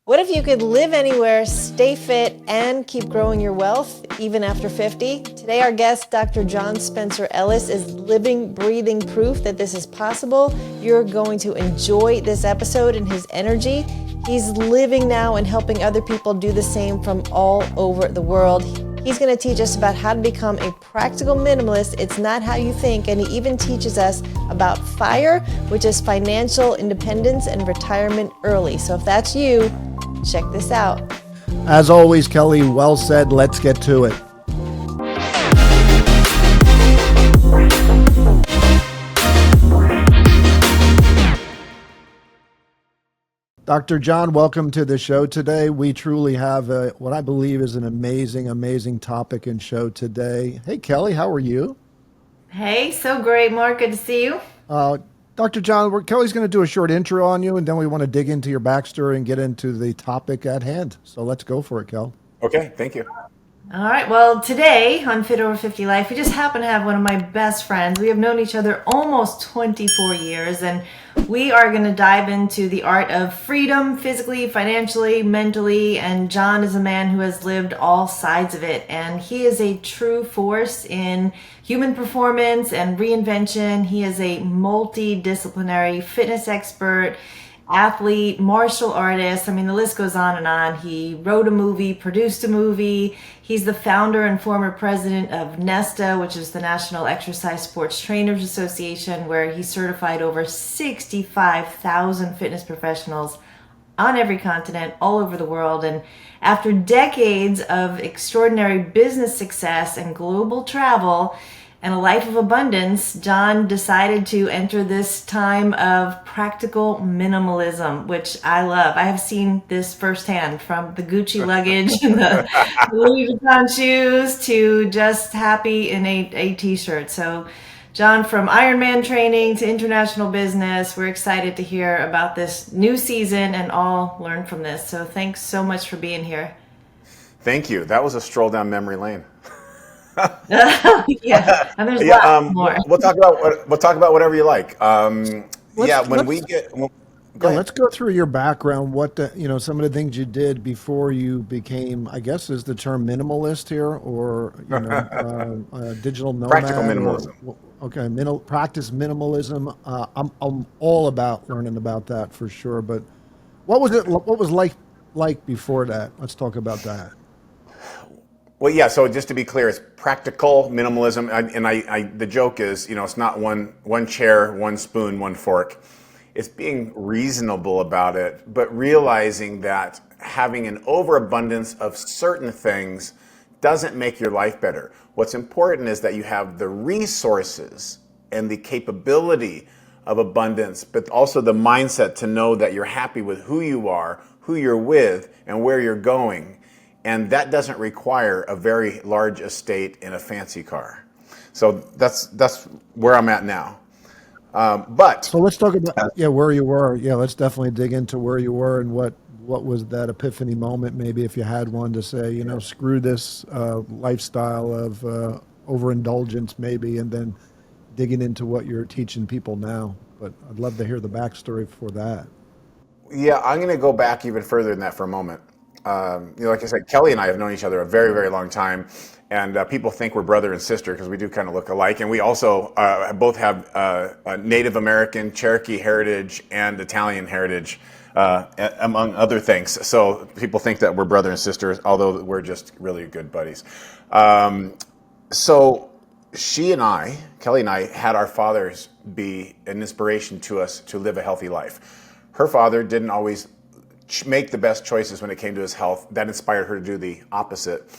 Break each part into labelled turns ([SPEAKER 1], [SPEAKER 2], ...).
[SPEAKER 1] What if you could live anywhere, stay fit, and keep growing your wealth even after 50? Today, our guest, Dr. John Spencer Ellis, is living, breathing proof that this is possible. You're going to enjoy this episode and his energy. He's living now and helping other people do the same from all over the world. He's going to teach us about how to become a practical minimalist. It's not how you think. And he even teaches us about FIRE, which is financial independence and retirement early. So if that's you, check this out.
[SPEAKER 2] As always, Kelly, well said. Let's get to it. Dr. John, welcome to the show today. We truly have what I believe is an amazing topic and show today. Hey, Kelly, how are you?
[SPEAKER 1] Hey, so great, Mark. Good to see you.
[SPEAKER 2] Dr. John, Kelly's going to do a short intro on you, and then we want to dig into your backstory and get into the topic at hand. So let's go for it, Kel.
[SPEAKER 3] Okay, thank you.
[SPEAKER 1] All right. Well, today on Fit Over 50 Life, we just happen to have one of my best friends. We have known each other almost 24 years, and we are going to dive into the art of freedom, physically, financially, mentally. And John is a man who has lived all sides of it, and he is a true force in human performance and reinvention. He is a multidisciplinary fitness expert, athlete, martial artist. I mean, the list goes on and on. He wrote a movie, produced a movie. He's the founder and former president of NESTA, which is the National Exercise Sports Trainers Association, where he certified over 65,000 fitness professionals on every continent, all over the world. And after decades of extraordinary business success and global travel and a life of abundance, John decided to enter this time of practical minimalism, which I love. I have seen this firsthand, from the Gucci luggage and the Louis Vuitton shoes to just happy in a t-shirt. So John, from Ironman training to international business, we're excited to hear about this new season and all learn from this. So thanks so much for being here.
[SPEAKER 3] Thank you. That was a stroll down memory lane.
[SPEAKER 1] Yeah, and there's lots more.
[SPEAKER 3] We'll talk about whatever you like.
[SPEAKER 2] Let's go through your background. What some of the things you did before you became, I guess, is the term minimalist here, or digital nomad.
[SPEAKER 3] Practical minimalism.
[SPEAKER 2] Practice minimalism. I'm all about learning about that for sure. But what was it? What was like before that? Let's talk about that.
[SPEAKER 3] Well, yeah. So just to be clear, it's practical minimalism, and the joke is, it's not one chair, one spoon, one fork. It's being reasonable about it, but realizing that having an overabundance of certain things doesn't make your life better. What's important is that you have the resources and the capability of abundance, but also the mindset to know that you're happy with who you are, who you're with, and where you're going. And that doesn't require a very large estate and a fancy car. So that's where I'm at now. So
[SPEAKER 2] let's talk about where you were. Yeah, let's definitely dig into where you were and what was that epiphany moment, maybe if you had one, to say, screw this lifestyle of overindulgence, maybe, and then digging into what you're teaching people now. But I'd love to hear the backstory for that.
[SPEAKER 3] Yeah, I'm going to go back even further than that for a moment. Like I said, Kelly and I have known each other a very, very long time, and people think we're brother and sister because we do kind of look alike. And we also both have a Native American, Cherokee heritage and Italian heritage, among other things. So people think that we're brother and sisters, although we're just really good buddies. So Kelly and I, had our fathers be an inspiration to us to live a healthy life. Her father didn't always make the best choices when it came to his health. That inspired her to do the opposite.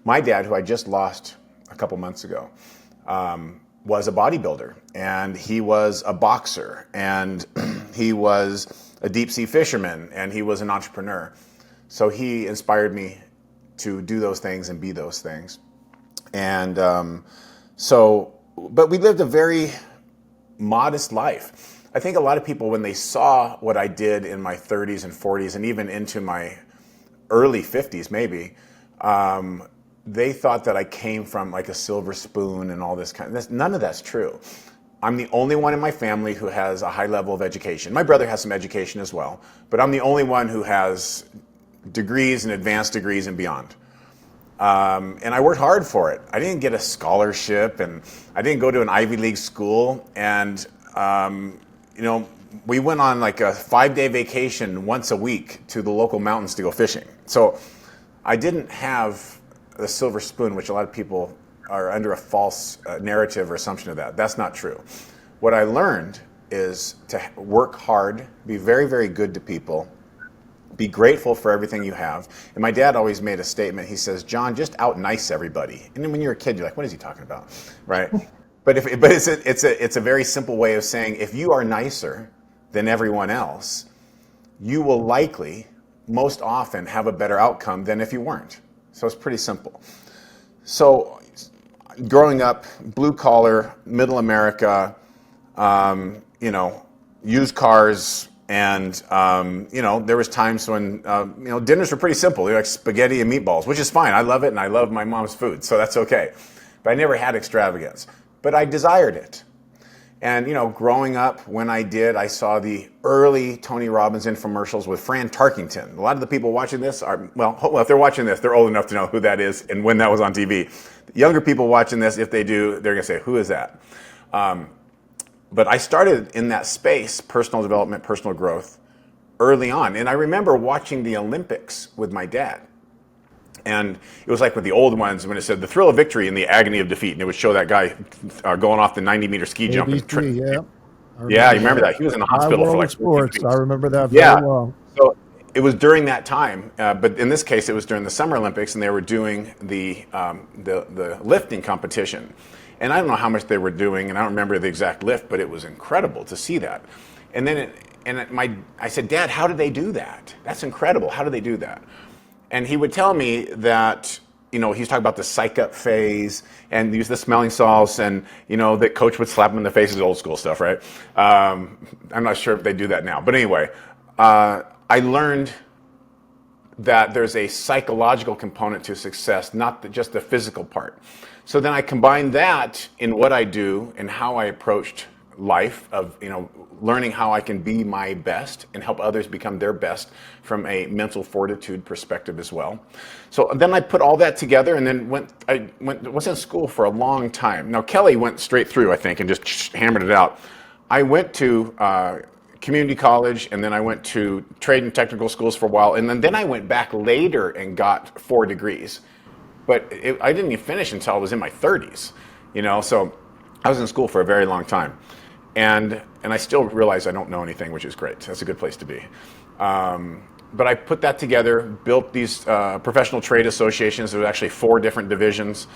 [SPEAKER 3] My dad, who I just lost a couple months ago, was a bodybuilder, and he was a boxer, and he was a deep sea fisherman, and he was an entrepreneur. So he inspired me to do those things and be those things. And but we lived a very modest life. I think a lot of people, when they saw what I did in my 30s and 40s and even into my early 50s maybe, they thought that I came from like a silver spoon and all this none of that's true. I'm the only one in my family who has a high level of education. My brother has some education as well, but I'm the only one who has degrees and advanced degrees and beyond. And I worked hard for it. I didn't get a scholarship, and I didn't go to an Ivy League school. And we went on like a 5-day vacation once a week to the local mountains to go fishing. So I didn't have the silver spoon, which a lot of people are under a false narrative or assumption of that. That's not true. What I learned is to work hard, be very, very good to people, be grateful for everything you have. And my dad always made a statement. He says, "John, just out nice everybody." And then when you're a kid, you're like, "What is he talking about?" Right? But it's a very simple way of saying, if you are nicer than everyone else, you will likely, most often, have a better outcome than if you weren't. So it's pretty simple. So growing up, blue collar, middle America, used cars. And, there was times when, dinners were pretty simple. They were like spaghetti and meatballs, which is fine. I love it, and I love my mom's food, so that's okay. But I never had extravagance. But I desired it. And, growing up, when I did, I saw the early Tony Robbins infomercials with Fran Tarkington. A lot of the people watching this are, if they're watching this, they're old enough to know who that is and when that was on TV. The younger people watching this, if they do, they're going to say, "Who is that?" But I started in that space, personal development, personal growth, early on. And I remember watching the Olympics with my dad. And it was like with the old ones when it said the thrill of victory and the agony of defeat. And it would show that guy going off the 90-meter ski jump.
[SPEAKER 2] ABC, yeah.
[SPEAKER 3] Yeah, you remember that. He was in the hospital for like 14
[SPEAKER 2] sports.
[SPEAKER 3] weeks.
[SPEAKER 2] I remember that very well.
[SPEAKER 3] So it was during that time, but in this case, it was during the Summer Olympics, and they were doing the lifting competition. And I don't know how much they were doing, and I don't remember the exact lift, but it was incredible to see that. And then I said, "Dad, how did they do that? That's incredible. How do they do that?" And he would tell me that, he's talking about the psych up phase and use the smelling salts, and, that coach would slap him in the face, is old school stuff, right? I'm not sure if they do that now. But anyway, I learned that there's a psychological component to success, not just the physical part. So then I combined that in what I do and how I approached life of, learning how I can be my best and help others become their best from a mental fortitude perspective as well. So then I put all that together and then was in school for a long time. Now Kelly went straight through, I think, and just hammered it out. I went to community college, and then I went to trade and technical schools for a while, and then I went back later and got 4 degrees. But I didn't even finish until I was in my 30s, so I was in school for a very long time. And I still realize I don't know anything, which is great. That's a good place to be. But I put that together, built these professional trade associations. There were actually 4 different divisions,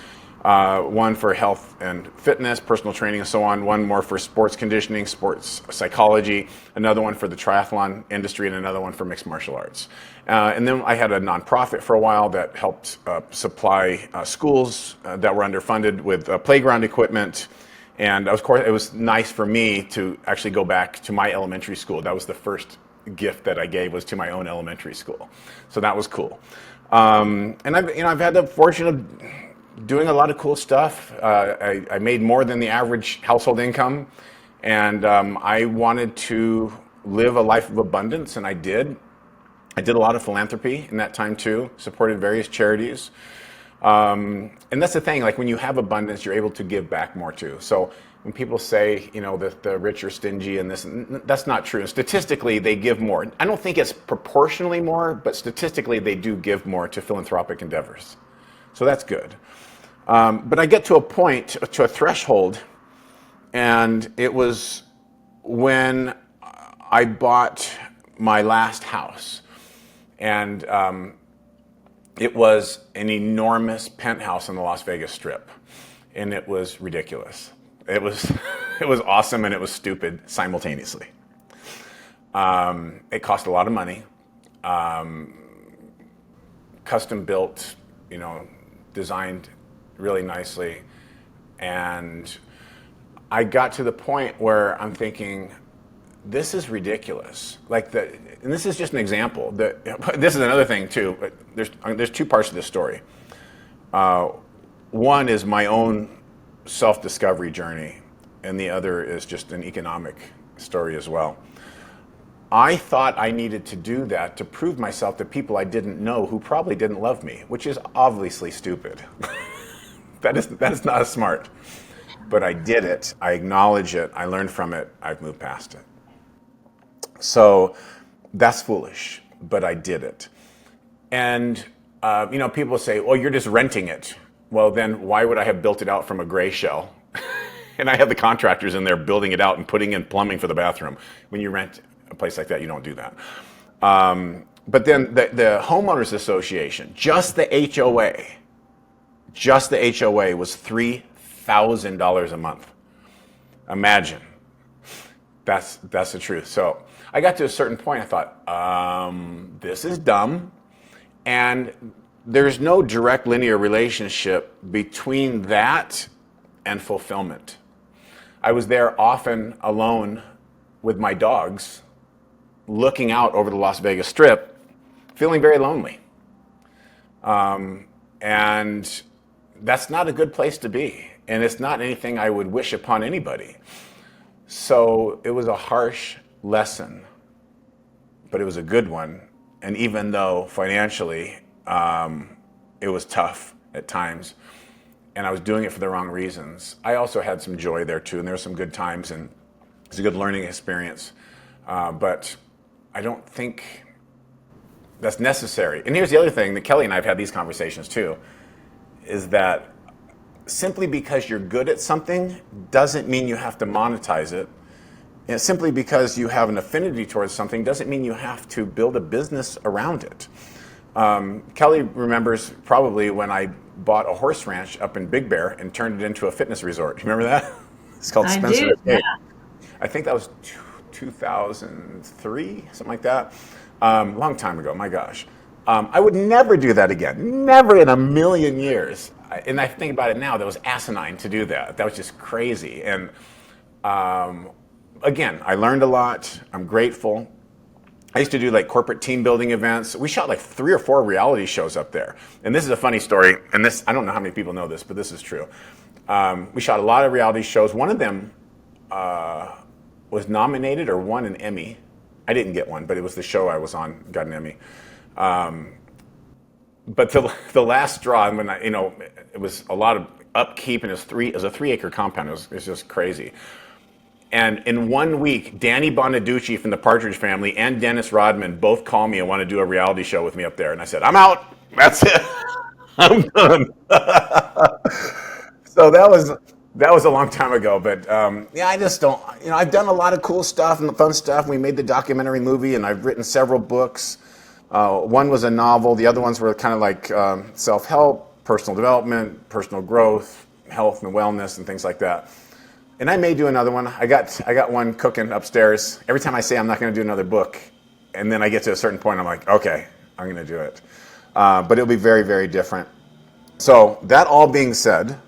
[SPEAKER 3] one for health and fitness, personal training, and so on, one more for sports conditioning, sports psychology, another one for the triathlon industry, and another one for mixed martial arts. And then I had a nonprofit for a while that helped supply schools that were underfunded with playground equipment. And of course, it was nice for me to actually go back to my elementary school. That was the first gift that I gave, was to my own elementary school. So that was cool. And I've had the fortune of doing a lot of cool stuff. I made more than the average household income, and I wanted to live a life of abundance, and I did. I did a lot of philanthropy in that time too, supported various charities. And that's the thing, like when you have abundance, you're able to give back more too. So when people say, that the rich are stingy and this, that's not true. Statistically, they give more. I don't think it's proportionally more, but statistically, they do give more to philanthropic endeavors. So that's good. But I get to a point, to a threshold, and it was when I bought my last house. And it was an enormous penthouse on the Las Vegas Strip, and it was ridiculous. It was awesome, and it was stupid simultaneously. It cost a lot of money, custom built, designed really nicely, and I got to the point where I'm thinking, this is ridiculous. And this is just an example. This is another thing too. But there's 2 parts to this story. One is my own self-discovery journey, and the other is just an economic story as well. I thought I needed to do that to prove myself to people I didn't know who probably didn't love me, which is obviously stupid. That is not smart. But I did it. I acknowledge it. I learned from it. I've moved past it. So that's foolish, but I did it. And people say, "Well, you're just renting it." Well, then why would I have built it out from a gray shell? And I have the contractors in there building it out and putting in plumbing for the bathroom. When you rent a place like that, you don't do that. But then the homeowners association, just the HOA was $3,000 a month. Imagine. That's the truth. So I got to a certain point. I thought, this is dumb, and there's no direct linear relationship between that and fulfillment. I was there often alone with my dogs, looking out over the Las Vegas Strip, feeling very lonely. And that's not a good place to be. And it's not anything I would wish upon anybody. So it was a harsh lesson, but it was a good one. And even though financially it was tough at times, and I was doing it for the wrong reasons, I also had some joy there too, and there were some good times, and it was a good learning experience. But I don't think that's necessary. And here's the other thing that Kelly and I have had these conversations too, is that simply because you're good at something doesn't mean you have to monetize it. And simply because you have an affinity towards something doesn't mean you have to build a business around it. Kelly remembers probably when I bought a horse ranch up in Big Bear and turned it into a fitness resort. You remember that? It's called Spencer Ellis.
[SPEAKER 1] Yeah.
[SPEAKER 3] I think that was 2003, something like that. Long time ago, my gosh. I would never do that again. Never in a million years. And I think about it now, that was asinine to do that. That was just crazy. And again, I learned a lot. I'm grateful. I used to do like corporate team building events. We shot like 3 or 4 reality shows up there. And this is a funny story. And this, I don't know how many people know this, but this is true. We shot a lot of reality shows. One of them was nominated or won an Emmy. I didn't get one, but it was the show I was on, got an Emmy. But the last straw, when it was a lot of upkeep, and it was a 3-acre compound. It was just crazy. And in 1 week, Danny Bonaducci from the Partridge Family and Dennis Rodman both called me and want to do a reality show with me up there. And I said, I'm out. That's it. I'm done. So that was a long time ago. But I just don't, I've done a lot of cool stuff and fun stuff. We made the documentary movie, and I've written several books. One was a novel. The other ones were kind of like self-help, personal development, personal growth, health and wellness, and things like that. And I may do another one. I got one cooking upstairs. Every time I say I'm not going to do another book, and then I get to a certain point, I'm like, okay, I'm going to do it. But it'll be very, very different. So that all being said,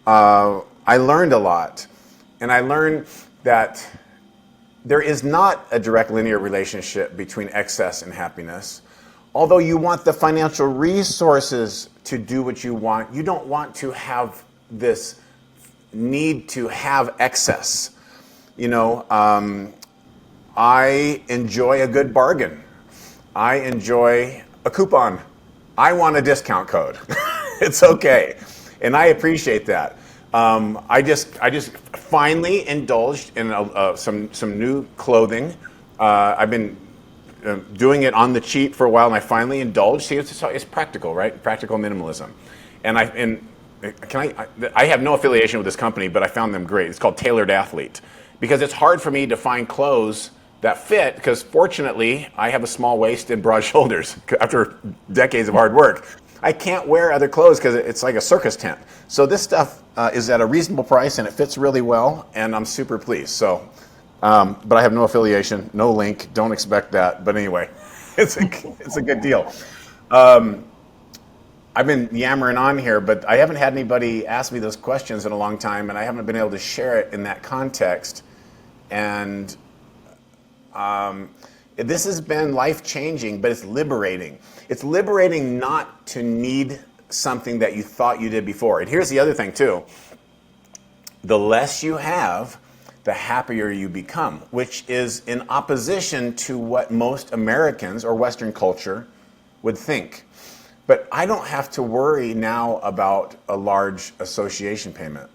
[SPEAKER 3] I learned a lot. And I learned that there is not a direct linear relationship between excess and happiness. Although you want the financial resources to do what you want, you don't want to have this need to have excess. I enjoy a good bargain. I enjoy a coupon. I want a discount code. It's okay. And I appreciate that. I just finally indulged in some new clothing. I've been doing it on the cheap for a while, and I finally indulged. See, it's practical, right? Practical minimalism. And I have no affiliation with this company, but I found them great. It's called Tailored Athlete, because it's hard for me to find clothes that fit, because fortunately I have a small waist and broad shoulders after decades of hard work. I can't wear other clothes because it's like a circus tent. So this stuff is at a reasonable price, and it fits really well, and I'm super pleased. So, but I have no affiliation, no link, don't expect that. But anyway, it's a good deal. I've been yammering on here, but I haven't had anybody ask me those questions in a long time, and I haven't been able to share it in that context. And this has been life-changing, but it's liberating. It's liberating not to need something that you thought you did before. And here's the other thing, too. The less you have, the happier you become, which is in opposition to what most Americans or Western culture would think. But I don't have to worry now about a large association payment.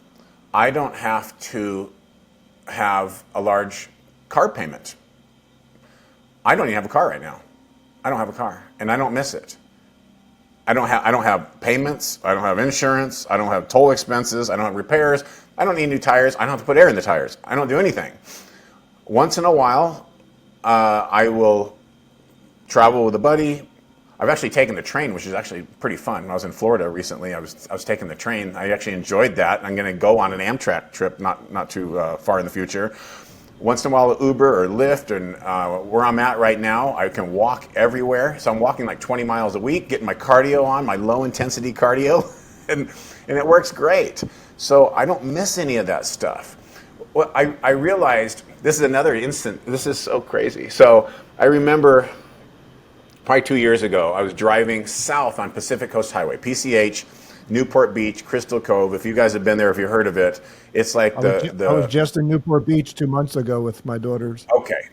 [SPEAKER 3] I don't have to have a large car payment. I don't even have a car right now. I don't have a car, and I don't miss it. I don't have payments. I don't have insurance. I don't have toll expenses. I don't have repairs. I don't need new tires. I don't have to put air in the tires. I don't do anything. Once in a while, I will travel with a buddy. I've actually taken the train, which is actually pretty fun. When I was in Florida recently, I was taking the train. I actually enjoyed that. I'm going to go on an Amtrak trip, not too far in the future. Once in a while, Uber or Lyft, and where I'm at right now, I can walk everywhere. So I'm walking like 20 miles a week, getting my cardio on, my low-intensity cardio, and it works great. So I don't miss any of that stuff. Well, I realized, this is another instant, this is so crazy. So I remember probably 2 years ago, I was driving south on Pacific Coast Highway, PCH, Newport Beach, Crystal Cove. If you guys have been there, if you've heard of it, it's like
[SPEAKER 2] I was just in Newport Beach 2 months ago with my daughters.
[SPEAKER 3] Okay.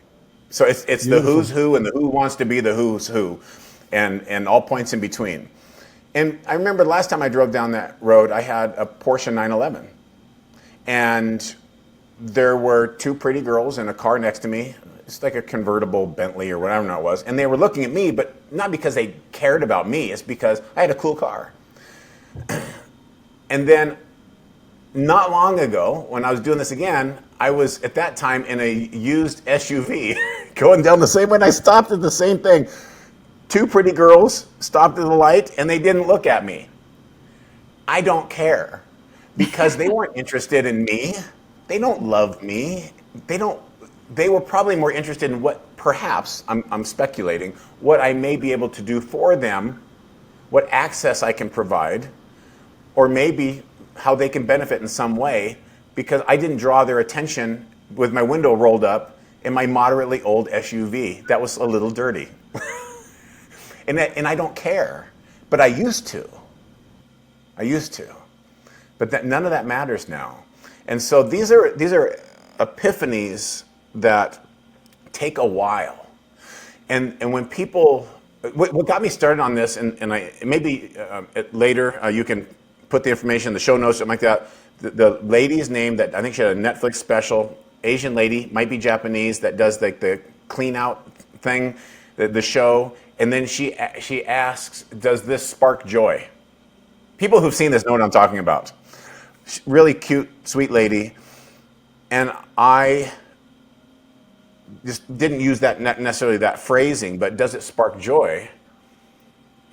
[SPEAKER 3] So it's the who's who and the who wants to be the who's who, and all points in between. And I remember the last time I drove down that road, I had a Porsche 911. And there were two pretty girls in a car next to me. It's like a convertible Bentley or whatever it was. And they were looking at me, but not because they cared about me. It's because I had a cool car. And then not long ago, when I was doing this again, I was at that time in a used SUV going down the same way, and I stopped at the same thing. Two pretty girls stopped at the light, and they didn't look at me. I don't care, because they weren't interested in me. They don't love me. They were probably more interested in what, perhaps, I'm speculating, what I may be able to do for them, what access I can provide, or maybe how they can benefit in some way, because I didn't draw their attention with my window rolled up in my moderately old SUV. That was a little dirty. and I don't care, but I used to. But none of that matters now. And so these are epiphanies that take a while. And when people, what got me started on this, and I maybe later you can put the information in the show notes, something like that. The lady's name that I think she had a Netflix special, Asian lady, might be Japanese, that does like the clean out thing, the show, and then she asks, "Does this spark joy?" People who've seen this know what I'm talking about. Really cute, sweet lady, and I just didn't use that necessarily that phrasing, but does it spark joy?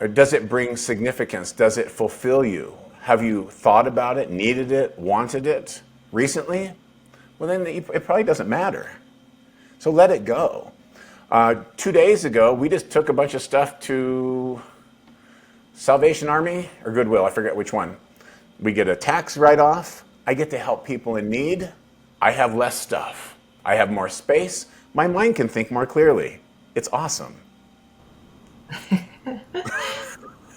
[SPEAKER 3] Or does it bring significance? Does it fulfill you? Have you thought about it, needed it, wanted it recently? Well, then it probably doesn't matter. So let it go. 2 days ago, we just took a bunch of stuff to Salvation Army or Goodwill, I forget which one. We get a tax write-off. I get to help people in need. I have less stuff. I have more space. My mind can think more clearly. It's awesome.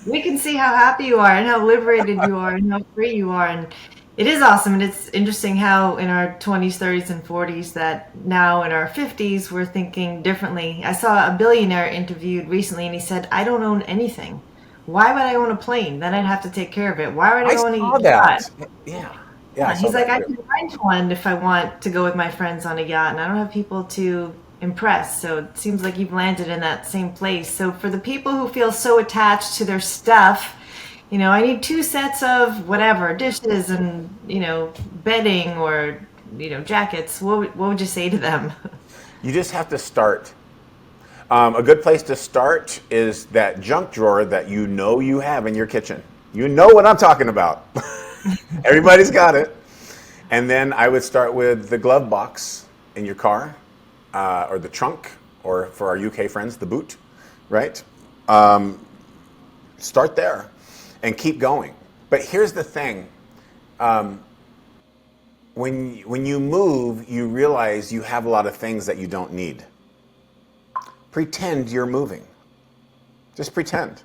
[SPEAKER 1] We can see how happy you are and how liberated you are and how free you are. And it is awesome. And it's interesting how in our 20s, 30s, and 40s that now in our 50s, we're thinking differently. I saw a billionaire interviewed recently, and he said, "I don't own anything. Why would I own a plane? Then I'd have to take care of it. Why would I own a yacht?"
[SPEAKER 3] That. Yeah.
[SPEAKER 1] He's like, "I can rent one if I want to go with my friends on a yacht, and I don't have people to impress." So it seems like you've landed in that same place. So for the people who feel so attached to their stuff, I need 2 sets of whatever, dishes and, bedding or, jackets. What would you say to them?
[SPEAKER 3] You just have to start. A good place to start is that junk drawer that you have in your kitchen. You know what I'm talking about. Everybody's got it. And then I would start with the glove box in your car, or the trunk, or for our UK friends, the boot, right? Start there and keep going. But here's the thing. When you move, you realize you have a lot of things that you don't need. Pretend you're moving. Just pretend.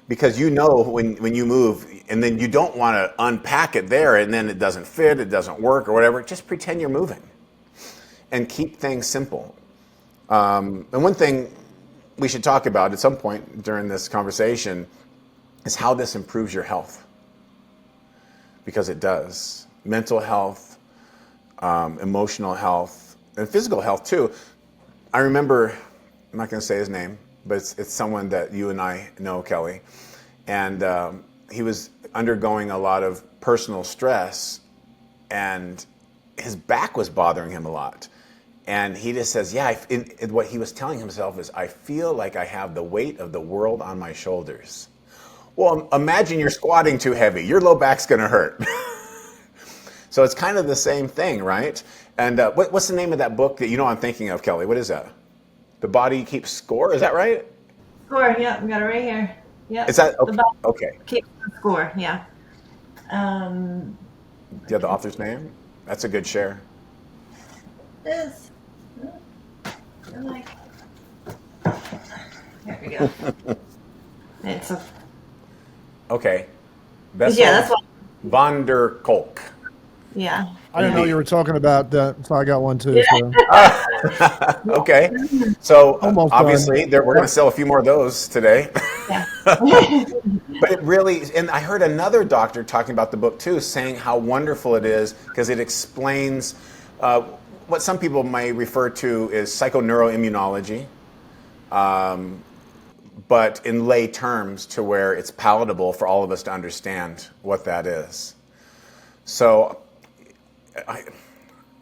[SPEAKER 3] Because when you move, and then you don't want to unpack it there, and then it doesn't fit, it doesn't work, or whatever. Just pretend you're moving. and keep things simple. And one thing we should talk about at some point during this conversation is how this improves your health. Because it does. Mental health, emotional health, and physical health too. I remember, I'm not going to say his name, but it's someone that you and I know, Kelly. And he was undergoing a lot of personal stress, and his back was bothering him a lot. And he just says, yeah, what he was telling himself is, I feel like I have the weight of the world on my shoulders. Well, imagine you're squatting too heavy. Your low back's going to hurt. So it's kind of the same thing, right? And what's the name of that book that you know I'm thinking of, Kelly? What is that? The Body Keeps Score? Is that right?
[SPEAKER 1] Score, yeah, we got it right here. Yeah.
[SPEAKER 3] Is that
[SPEAKER 1] The
[SPEAKER 3] okay?
[SPEAKER 1] body
[SPEAKER 3] Okay.
[SPEAKER 1] keeps score, yeah.
[SPEAKER 3] Do you have the author's name? That's a good share.
[SPEAKER 1] This. Like, there we go. It's a,
[SPEAKER 3] Okay. Bessel
[SPEAKER 1] yeah, that's what.
[SPEAKER 3] van der Kolk.
[SPEAKER 1] Yeah.
[SPEAKER 2] I didn't know you were talking about that, so I got one too. So.
[SPEAKER 3] Okay. So
[SPEAKER 2] Almost
[SPEAKER 3] obviously
[SPEAKER 2] done.
[SPEAKER 3] we're going to sell a few more of those today.
[SPEAKER 1] Yeah.
[SPEAKER 3] But it really, and I heard another doctor talking about the book too, saying how wonderful it is because it explains what some people may refer to as psychoneuroimmunology, but in lay terms to where it's palatable for all of us to understand what that is. So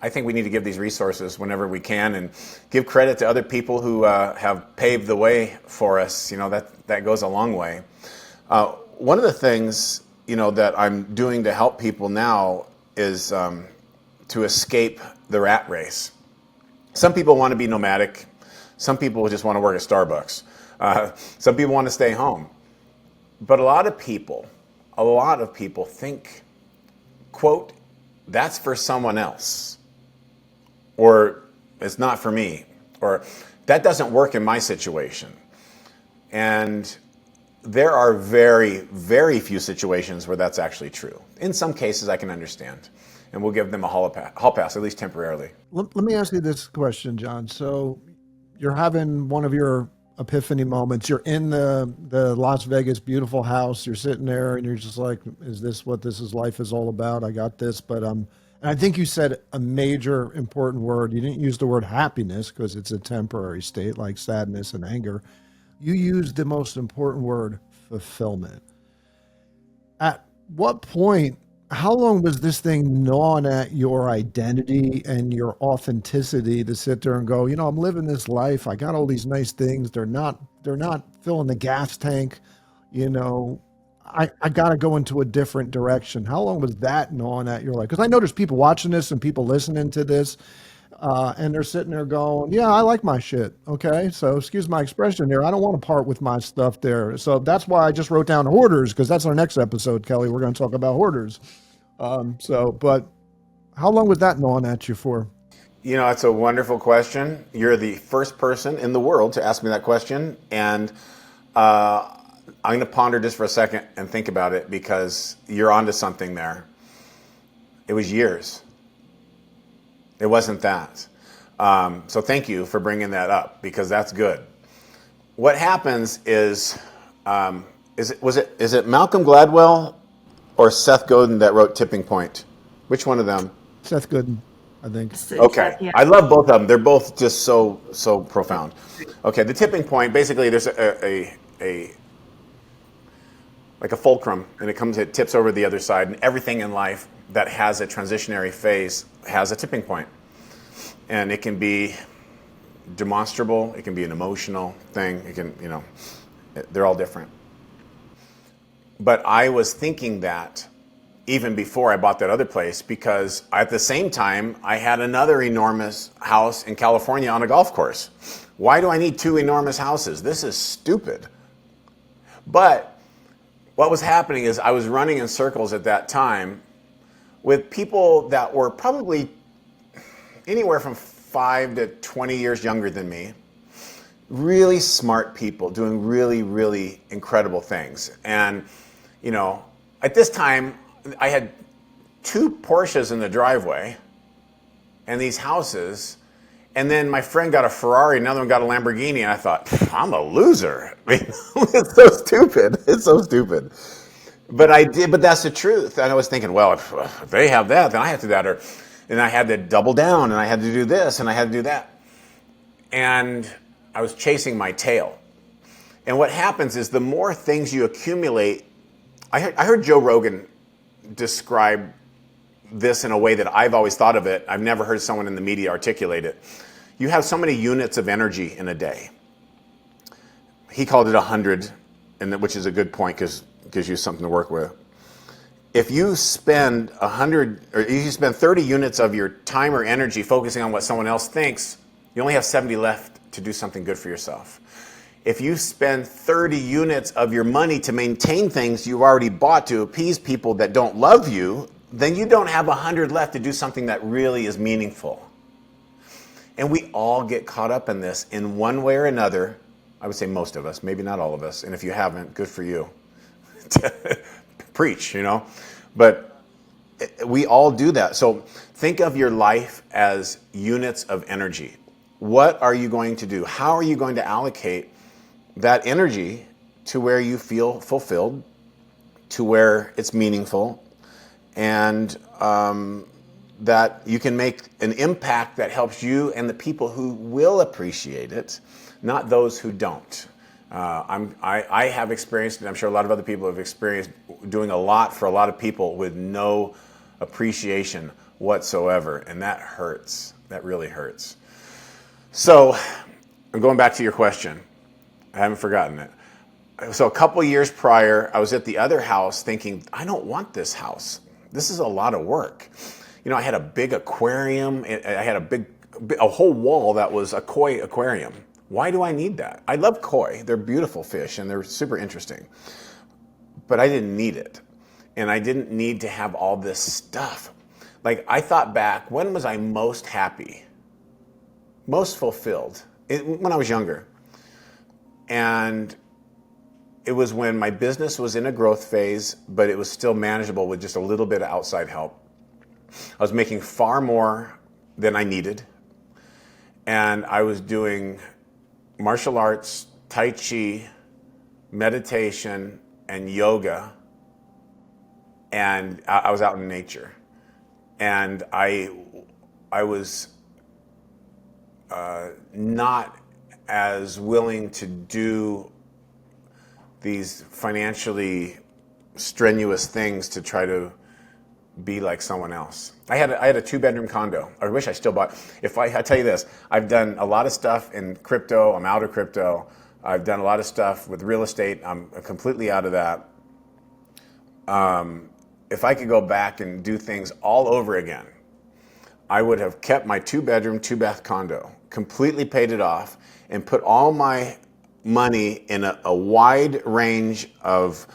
[SPEAKER 3] I think we need to give these resources whenever we can and give credit to other people who have paved the way for us. You know, that goes a long way. One of the things, you know, that I'm doing to help people now is to escape the rat race. Some people want to be nomadic. Some people just want to work at Starbucks. Some people want to stay home. But a lot of people think, quote, that's for someone else. Or it's not for me. Or that doesn't work in my situation. And there are very, very few situations where that's actually true. In some cases, I can understand. And we'll give them a hall pass, at least temporarily.
[SPEAKER 2] Let me ask you this question, John. So you're having one of your epiphany moments. You're in the Las Vegas beautiful house. You're sitting there and you're just like, is this what life is all about? I got this, but and I think you said a major important word. You didn't use the word happiness because it's a temporary state like sadness and anger. You used the most important word, fulfillment. At what point, how long was this thing gnawing at your identity and your authenticity to sit there and go, you know, I'm living this life. I got all these nice things. They're not filling the gas tank. You know, I got to go into a different direction. How long was that gnawing at your life? Because I know there's people watching this and people listening to this. And they're sitting there going, yeah, I like my shit. Okay. So excuse my expression there. I don't want to part with my stuff there. So that's why I just wrote down hoarders, because that's our next episode, Kelly. We're going to talk about hoarders. But how long was that gnawing at you for?
[SPEAKER 3] You know, it's a wonderful question. You're the first person in the world to ask me that question. And I'm going to ponder just for a second and think about it because you're onto something there. It was years. It wasn't that. So thank you for bringing that up because that's good. What happens is it Malcolm Gladwell or Seth Godin that wrote Tipping Point? Which one of them?
[SPEAKER 2] Seth Godin, I think.
[SPEAKER 3] Okay.
[SPEAKER 1] Yeah.
[SPEAKER 3] I love both of them. They're both just so profound. Okay, the tipping point, basically there's a like a fulcrum and it tips over the other side, and everything in life that has a transitionary phase has a tipping point. And it can be demonstrable, it can be an emotional thing, it can, you know, they're all different. But I was thinking that even before I bought that other place because at the same time, I had another enormous house in California on a golf course. Why do I need two enormous houses? This is stupid. But what was happening is I was running in circles at that time with people that were probably anywhere from 5 to 20 years younger than me. Really smart people doing really, really incredible things. And, you know, at this time, I had 2 Porsches in the driveway and these houses, And then my friend got a Ferrari, another one got a Lamborghini, and I thought, I'm a loser. I mean, it's so stupid. It's so stupid. But I did. But that's the truth. And I was thinking, well, if they have that, then I have to do that, and I had to double down, and I had to do this, and I had to do that, and I was chasing my tail. And what happens is the more things you accumulate. I heard Joe Rogan describe this in a way that I've always thought of it. I've never heard someone in the media articulate it. You have so many units of energy in a day. He called it 100, which is a good point because it gives you something to work with. If you spend 100, or if you spend 30 units of your time or energy focusing on what someone else thinks, you only have 70 left to do something good for yourself. If you spend 30 units of your money to maintain things you've already bought to appease people that don't love you, then you don't have 100 left to do something that really is meaningful. And we all get caught up in this in one way or another. I would say most of us, maybe not all of us. And if you haven't, good for you. Preach, But we all do that. So think of your life as units of energy. What are you going to do? How are you going to allocate that energy to where you feel fulfilled, to where it's meaningful, and that you can make an impact that helps you and the people who will appreciate it, not those who don't. I have experienced, and I'm sure a lot of other people have experienced, doing a lot for a lot of people with no appreciation whatsoever, and that hurts. That really hurts. So, I'm going back to your question. I haven't forgotten it. So a couple years prior, I was at the other house thinking, I don't want this house. This is a lot of work. I had a big aquarium. I had a whole wall that was a koi aquarium. Why do I need that? I love koi. They're beautiful fish and they're super interesting. But I didn't need it. And I didn't need to have all this stuff. Like, I thought back, when was I most happy? Most fulfilled? When I was younger. And it was when my business was in a growth phase, but it was still manageable with just a little bit of outside help. I was making far more than I needed. And I was doing martial arts, Tai Chi, meditation, and yoga. And I was out in nature. And I was not as willing to do these financially strenuous things to try to be like someone else. I had a 2-bedroom condo. I wish I still bought. I tell you this, I've done a lot of stuff in crypto. I'm out of crypto. I've done a lot of stuff with real estate. I'm completely out of that. If I could go back and do things all over again, I would have kept my 2-bedroom, 2-bath condo, completely paid it off, and put all my money in a wide range of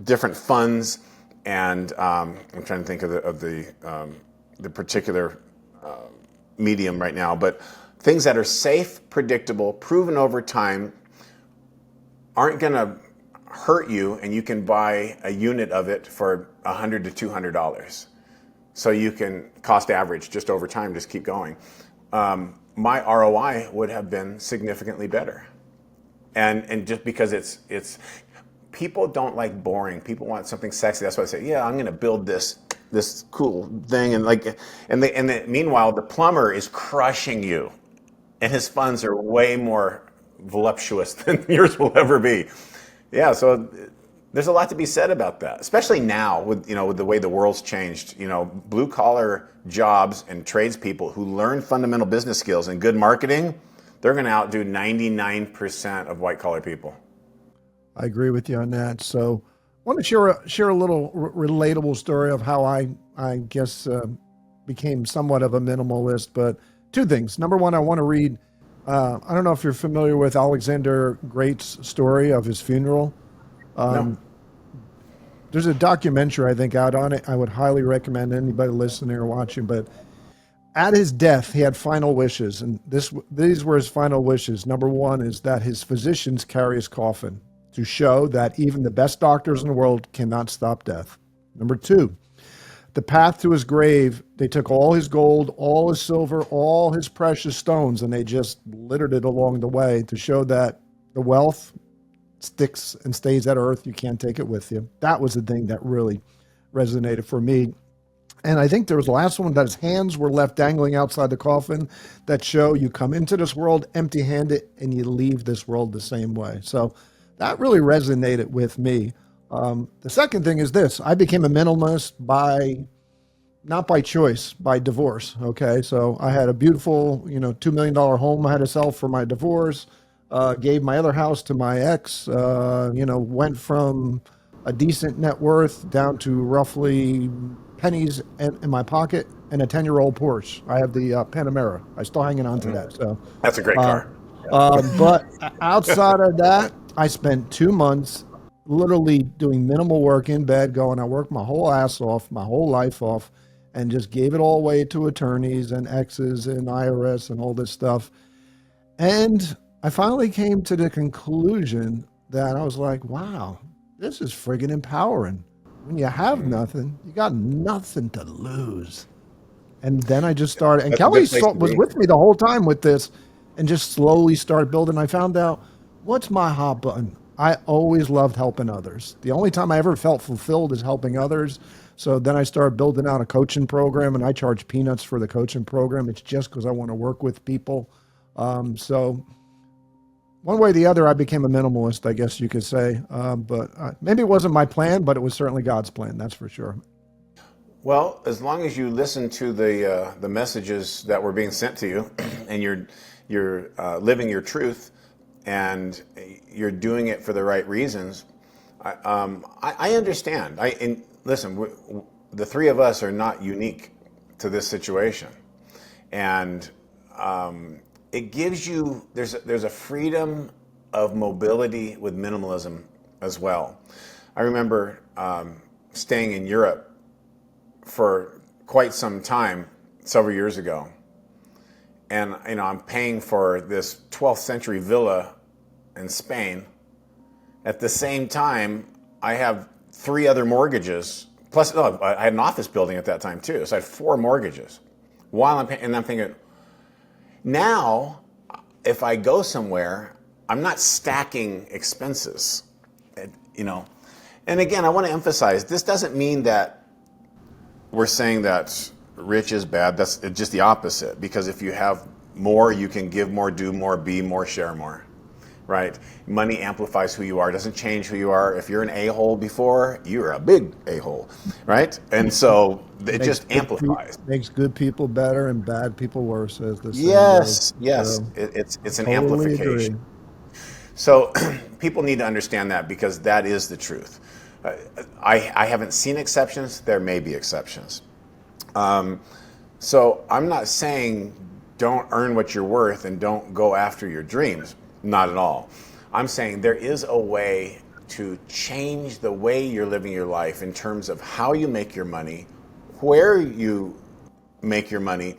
[SPEAKER 3] different funds, and I'm trying to think of the particular medium right now, but things that are safe, predictable, proven over time, aren't going to hurt you, and you can buy a unit of it for $100 to $200. So you can cost average just over time, just keep going. My ROI would have been significantly better. And just because it's people don't like boring. People want something sexy. That's why I say, yeah, I'm going to build this cool thing, and meanwhile the plumber is crushing you, and his funds are way more voluptuous than yours will ever be. Yeah, so there's a lot to be said about that, especially now with the way the world's changed. Blue collar jobs and tradespeople who learn fundamental business skills and good marketing, they're going to outdo 99% of white collar people.
[SPEAKER 2] I agree with you on that. So I want to share a little relatable story of how I guess became somewhat of a minimalist, but 2 things. Number one, I want to read, I don't know if you're familiar with Alexander Great's story of his funeral.
[SPEAKER 3] No.
[SPEAKER 2] There's a documentary, I think, out on it. I would highly recommend anybody listening or watching, but at his death, he had final wishes, and these were his final wishes. Number one is that his physicians carry his coffin to show that even the best doctors in the world cannot stop death. Number 2, the path to his grave, they took all his gold, all his silver, all his precious stones, and they just littered it along the way to show that the wealth sticks and stays at earth. You can't take it with you. That was the thing that really resonated for me. And I think there was the last one that his hands were left dangling outside the coffin that show you come into this world empty handed and you leave this world the same way. So that really resonated with me. The second thing is this: I became a minimalist not by choice, by divorce. Okay. So I had a beautiful, $2 million home I had to sell for my divorce, gave my other house to my ex, went from a decent net worth down to roughly pennies in my pocket and a 10-year-old Porsche. I have the Panamera. I still hanging on to that. So
[SPEAKER 3] That's a great car.
[SPEAKER 2] but outside of that, I spent 2 months literally doing minimal work in bed, going, I worked my whole ass off, my whole life off, and just gave it all away to attorneys and exes and IRS and all this stuff. And I finally came to the conclusion that I was like, wow, this is friggin' empowering. When you have nothing, you got nothing to lose. And then I just started, and
[SPEAKER 3] That's a
[SPEAKER 2] Kelly
[SPEAKER 3] good place to
[SPEAKER 2] was
[SPEAKER 3] be.
[SPEAKER 2] with me the whole time with this, and just slowly started building. I found out what's my hot button. I always loved helping others. The only time I ever felt fulfilled is helping others. So then I started building out a coaching program, and I charge peanuts for the coaching program. It's just because I want to work with people. So one way or the other, I became a minimalist, I guess you could say. But maybe it wasn't my plan, but it was certainly God's plan. That's for sure.
[SPEAKER 3] Well, as long as you listen to the messages that were being sent to you, and you're living your truth, and you're doing it for the right reasons, I understand. And listen, the three of us are not unique to this situation, and it gives you there's a freedom of mobility with minimalism as well. I remember staying in Europe for quite some time several years ago, and I'm paying for this 12th century villa in Spain. At the same time, I have 3 other mortgages. Plus, no, I had an office building at that time too, so I had 4 mortgages. While I'm paying, and I'm thinking, now, if I go somewhere, I'm not stacking expenses, And again, I want to emphasize, this doesn't mean that we're saying that rich is bad. That's just the opposite. Because if you have more, you can give more, do more, be more, share more. Right? Money amplifies who you are, doesn't change who you are. If you're an a-hole before, you're a big a-hole, right? And so it just amplifies.
[SPEAKER 2] Makes good people better and bad people worse, as the saying goes.
[SPEAKER 3] Yes.
[SPEAKER 2] So,
[SPEAKER 3] It's an
[SPEAKER 2] totally agree.
[SPEAKER 3] amplification. So people need to understand that, because that is the truth. I haven't seen exceptions. There may be exceptions. So I'm not saying don't earn what you're worth and don't go after your dreams. Not at all. I'm saying there is a way to change the way you're living your life in terms of how you make your money, where you make your money,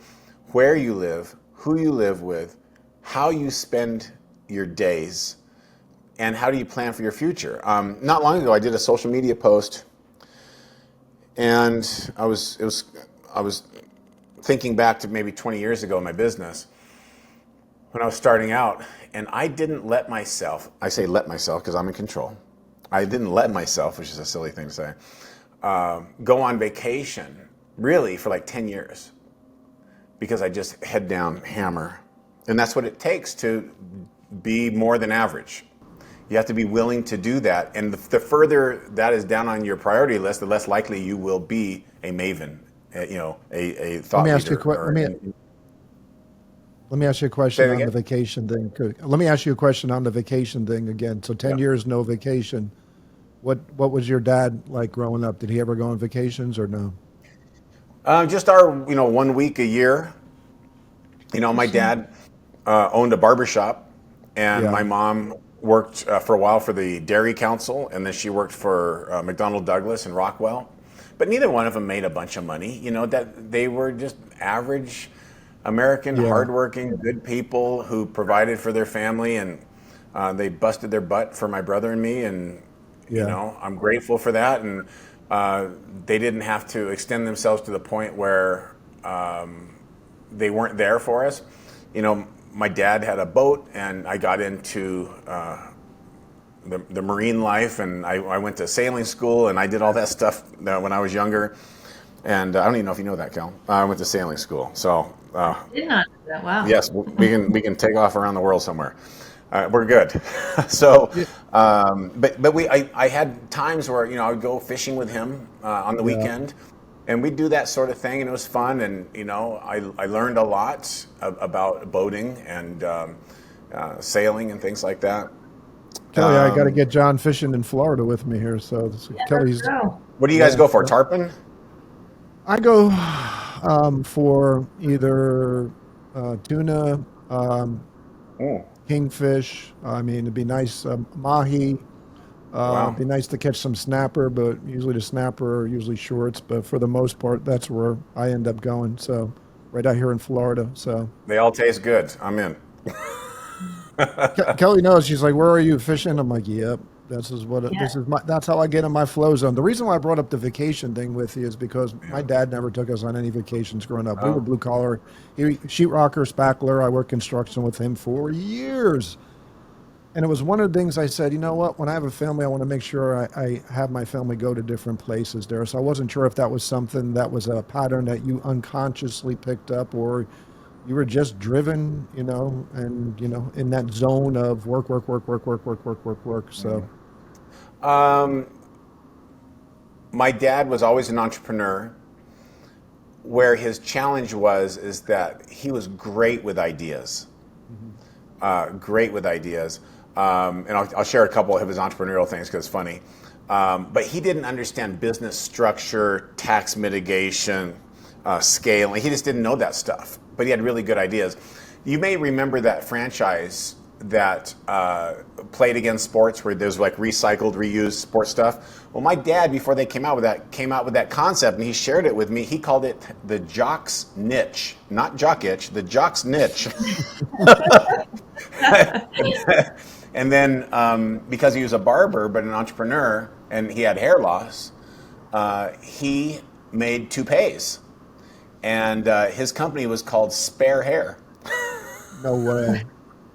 [SPEAKER 3] where you live, who you live with, how you spend your days, and how do you plan for your future. Not long ago, I did a social media post, and I was thinking back to maybe 20 years ago in my business when I was starting out, and I didn't let myself, I say let myself because I'm in control. I didn't let myself, which is a silly thing to say, go on vacation really for like 10 years because I just head down hammer. And that's what it takes to be more than average. You have to be willing to do that. And the further that is down on your priority list, the less likely you will be a maven, a thought leader.
[SPEAKER 2] Let me ask you a question on the vacation thing. Let me ask you a question on the vacation thing again. So 10 years, no vacation. What was your dad like growing up? Did he ever go on vacations or no?
[SPEAKER 3] Just our, 1 week a year. My dad owned a barbershop, and my mom worked for a while for the Dairy Council, and then she worked for McDonnell Douglas in Rockwell. But neither one of them made a bunch of money. That they were just average American, hardworking, good people who provided for their family, and they busted their butt for my brother and me, and I'm grateful for that. And They didn't have to extend themselves to the point where they weren't there for us. You know, my dad had a boat, and I got into the marine life, and I went to sailing school, and I did all that stuff when I was younger. And I don't even know if you know that, Cal. I went to sailing school, so
[SPEAKER 1] Did not know that. Wow.
[SPEAKER 3] yes, we can take off around the world somewhere. We're good. So,
[SPEAKER 2] Yeah.
[SPEAKER 3] I had times where I would go fishing with him on the
[SPEAKER 2] Yeah.
[SPEAKER 3] weekend, and we'd do that sort of thing, and it was fun. And I learned a lot about boating and sailing and things like that.
[SPEAKER 2] Kelly, I got to get John fishing in Florida with me here. So Kelly's.
[SPEAKER 1] Let's go.
[SPEAKER 3] What do you guys
[SPEAKER 2] Yeah.
[SPEAKER 3] go for? Tarpon?
[SPEAKER 2] I go for either tuna,
[SPEAKER 3] Oh,
[SPEAKER 2] kingfish. I mean, it'd be nice mahi.
[SPEAKER 3] wow.
[SPEAKER 2] It'd be nice to catch some snapper, but usually the snapper are usually shorts. But for the most part, that's where I end up going. So right out here in Florida. So
[SPEAKER 3] They all taste good. I'm in.
[SPEAKER 2] Kelly knows. She's like, "Where are you fishing?" I'm like, "Yep, this is what
[SPEAKER 1] Yeah.
[SPEAKER 2] this is. That's how I get in my flow zone." The reason why I brought up the vacation thing with you is because my dad never took us on any vacations growing up. We were
[SPEAKER 3] Oh,
[SPEAKER 2] blue collar, sheetrocker, spackler. I worked construction with him for years, and it was one of the things I said. You know what? When I have a family, I want to make sure I have my family go to different places there. So I wasn't sure if that was something that was a pattern that you unconsciously picked up, or you were just driven, and in that zone of work, work, work, work, work, work, work, work, work. So
[SPEAKER 3] my dad was always an entrepreneur. Where his challenge is that he was great with ideas. Great with ideas. And I'll share a couple of his entrepreneurial things because it's funny. But he didn't understand business structure, tax mitigation, scaling. He just didn't know that stuff. But he had really good ideas. You may remember that franchise that played against sports where there's like recycled, reused sports stuff. Well, my dad, before they came out with that concept, and he shared it with me. He called it the jock's niche, not jock itch, the jock's niche. And then because he was a barber but an entrepreneur and he had hair loss, he made toupees, and his company was called Spare Hair.
[SPEAKER 2] no way.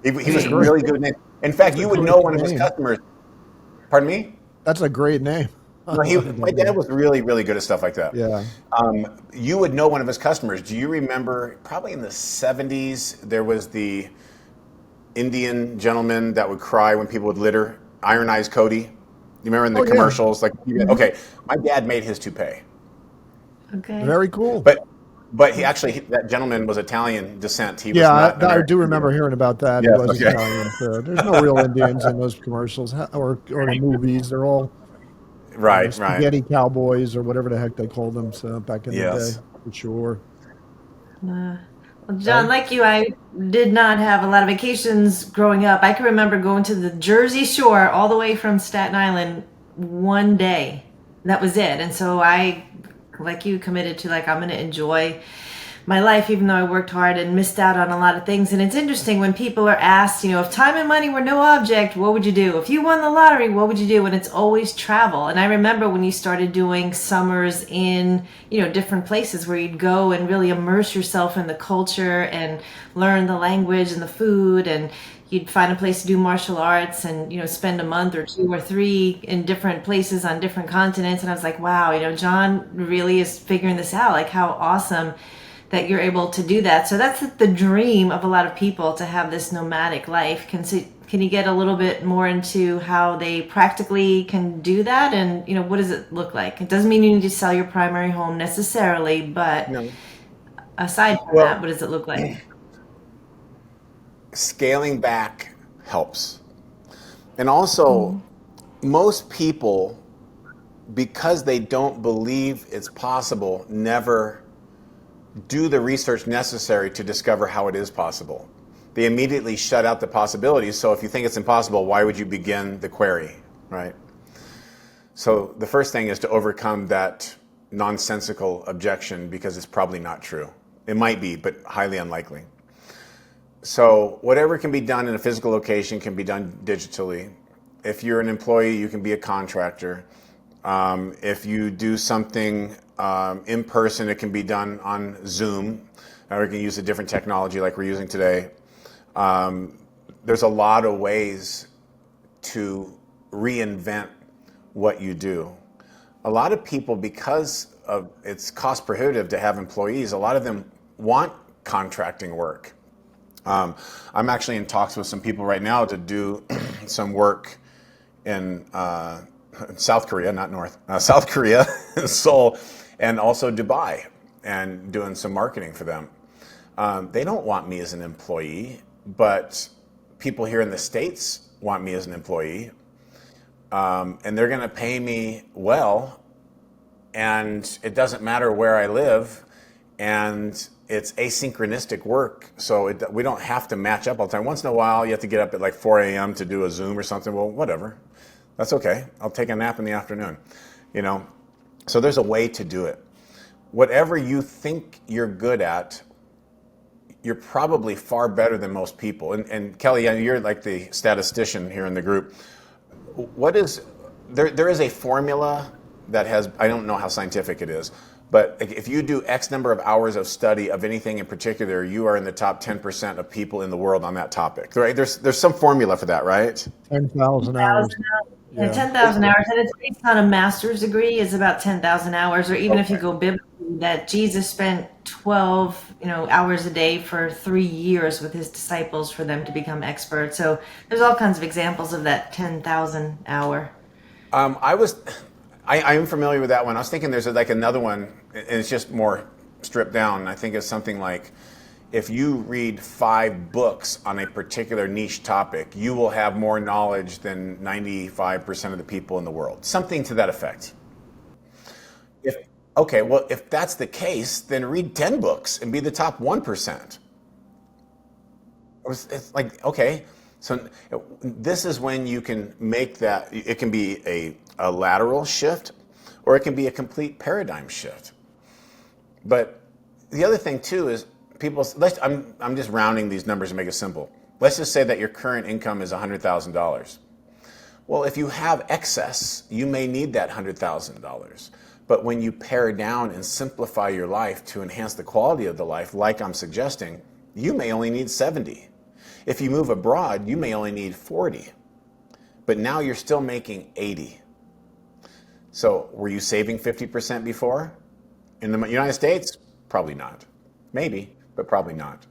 [SPEAKER 3] He was
[SPEAKER 2] That's
[SPEAKER 3] really good. In fact,
[SPEAKER 2] That's a
[SPEAKER 3] you would
[SPEAKER 2] great
[SPEAKER 3] know one of his
[SPEAKER 2] name.
[SPEAKER 3] customers. Pardon me?
[SPEAKER 2] That's a great name. I
[SPEAKER 3] No,
[SPEAKER 2] love
[SPEAKER 3] my
[SPEAKER 2] that
[SPEAKER 3] dad
[SPEAKER 2] name.
[SPEAKER 3] was really, really good at stuff like that.
[SPEAKER 2] Yeah.
[SPEAKER 3] You would know one of his customers. Do you remember? Probably in the '70s, there was the Indian gentleman that would cry when people would litter. Iron Eyes Cody. You remember in the
[SPEAKER 2] Oh yeah.
[SPEAKER 3] commercials? Like, okay, my dad made his toupee,
[SPEAKER 1] Okay.
[SPEAKER 2] Very cool.
[SPEAKER 3] but that gentleman was Italian descent. He was
[SPEAKER 2] Yeah,
[SPEAKER 3] not
[SPEAKER 2] I do
[SPEAKER 3] American.
[SPEAKER 2] remember hearing about that. He
[SPEAKER 3] Yes.
[SPEAKER 2] was
[SPEAKER 3] Okay.
[SPEAKER 2] Italian. So there's no real Indians in those commercials or the movies. They're all
[SPEAKER 3] Right. Right.
[SPEAKER 2] spaghetti cowboys or whatever the heck they called them. So back in the day,
[SPEAKER 3] Yes.
[SPEAKER 2] for sure.
[SPEAKER 1] Well, John, like you, I did not have a lot of vacations growing up. I can remember going to the Jersey Shore all the way from Staten Island one day. That was it. And so I, like you, committed to I'm going to enjoy my life, even though I worked hard and missed out on a lot of things. And it's interesting when people are asked, if time and money were no object, what would you do? If you won the lottery, what would you do? And it's always travel. And I remember when you started doing summers in, different places where you'd go and really immerse yourself in the culture and learn the language and the food, and you'd find a place to do martial arts and, spend a month or 2 or 3 in different places on different continents. And I was like, wow, John really is figuring this out. Like, how awesome that you're able to do that. So that's the dream of a lot of people, to have this nomadic life. Can you get a little bit more into how they practically can do that? And, what does it look like? It doesn't mean you need to sell your primary home necessarily, but
[SPEAKER 3] No.
[SPEAKER 1] aside from
[SPEAKER 3] Well,
[SPEAKER 1] that, what does it look like?
[SPEAKER 3] scaling back helps. And also, most people, because they don't believe it's possible, never do the research necessary to discover how it is possible. They immediately shut out the possibilities. So if you think it's impossible, why would you begin the query, right? So the first thing is to overcome that nonsensical objection, because it's probably not true. It might be, but highly unlikely. So whatever can be done in a physical location can be done digitally. If you're an employee, you can be a contractor. If you do something in person, it can be done on Zoom, or we can use a different technology like we're using today. There's a lot of ways to reinvent what you do. A lot of people, because of it's cost prohibitive to have employees, a lot of them want contracting work. I'm actually in talks with some people right now to do some work in South Korea, not North, South Korea, Seoul, and also Dubai, and doing some marketing for them. They don't want me as an employee, but people here in the States want me as an employee, and they're going to pay me well, and it doesn't matter where I live, and it's asynchronistic work, so we don't have to match up all the time. Once in a while, you have to get up at like 4 a.m. to do a Zoom or something. Well, whatever. That's okay. I'll take a nap in the afternoon, So there's a way to do it. Whatever you think you're good at, you're probably far better than most people. And Kelly, you're like the statistician here in the group. There is a formula that has, I don't know how scientific it is, but if you do X number of hours of study of anything in particular, you are in the top 10% of people in the world on that topic, right? There's some formula for that, right?
[SPEAKER 2] 10,000 hours.
[SPEAKER 1] Yeah, 10,000 hours, and it's based on a master's degree. Is about 10,000 hours, or even if you go biblically, that Jesus spent 12, hours a day for 3 years with his disciples for them to become experts. So there's all kinds of examples of that 10,000 hour.
[SPEAKER 3] I am familiar with that one. I was thinking there's like another one, and it's just more stripped down. I think it's something like, if you read 5 books on a particular niche topic, you will have more knowledge than 95% of the people in the world. Something to that effect. If that's the case, then read 10 books and be the top 1%. It's like, okay, so this is when you can make that, it can be a lateral shift, or it can be a complete paradigm shift. But the other thing too is, I'm just rounding these numbers to make it simple. Let's just say that your current income is $100,000. Well, if you have excess, you may need that $100,000. But when you pare down and simplify your life to enhance the quality of the life, like I'm suggesting, you may only need 70. If you move abroad, you may only need 40. But now you're still making 80. So were you saving 50% before? In the United States? Probably not. Maybe, but probably not.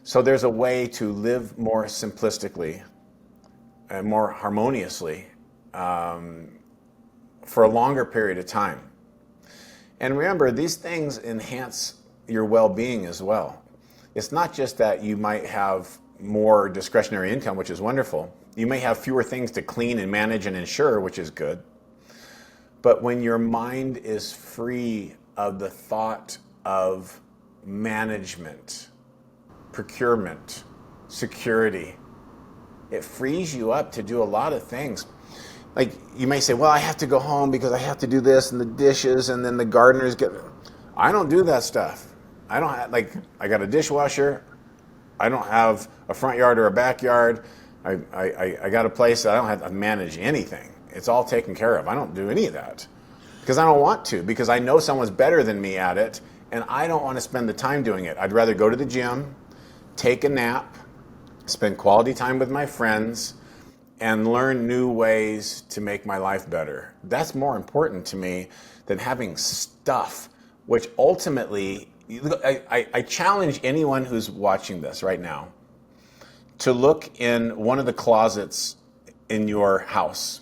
[SPEAKER 3] So there's a way to live more simplistically and more harmoniously for a longer period of time. And remember, these things enhance your well-being as well. It's not just that you might have more discretionary income, which is wonderful. You may have fewer things to clean and manage and insure, which is good. But when your mind is free of the thought of management, procurement, security, it frees you up to do a lot of things. Like, you may say, well, I have to go home because I have to do this and the dishes, and then the gardeners get... I don't do that stuff. I don't have, I got a dishwasher. I don't have a front yard or a backyard. I got a place that I don't have to manage anything. It's all taken care of. I don't do any of that because I don't want to, because I know someone's better than me at it, and I don't want to spend the time doing it. I'd rather go to the gym, take a nap, spend quality time with my friends, and learn new ways to make my life better. That's more important to me than having stuff, which ultimately, I challenge anyone who's watching this right now to look in one of the closets in your house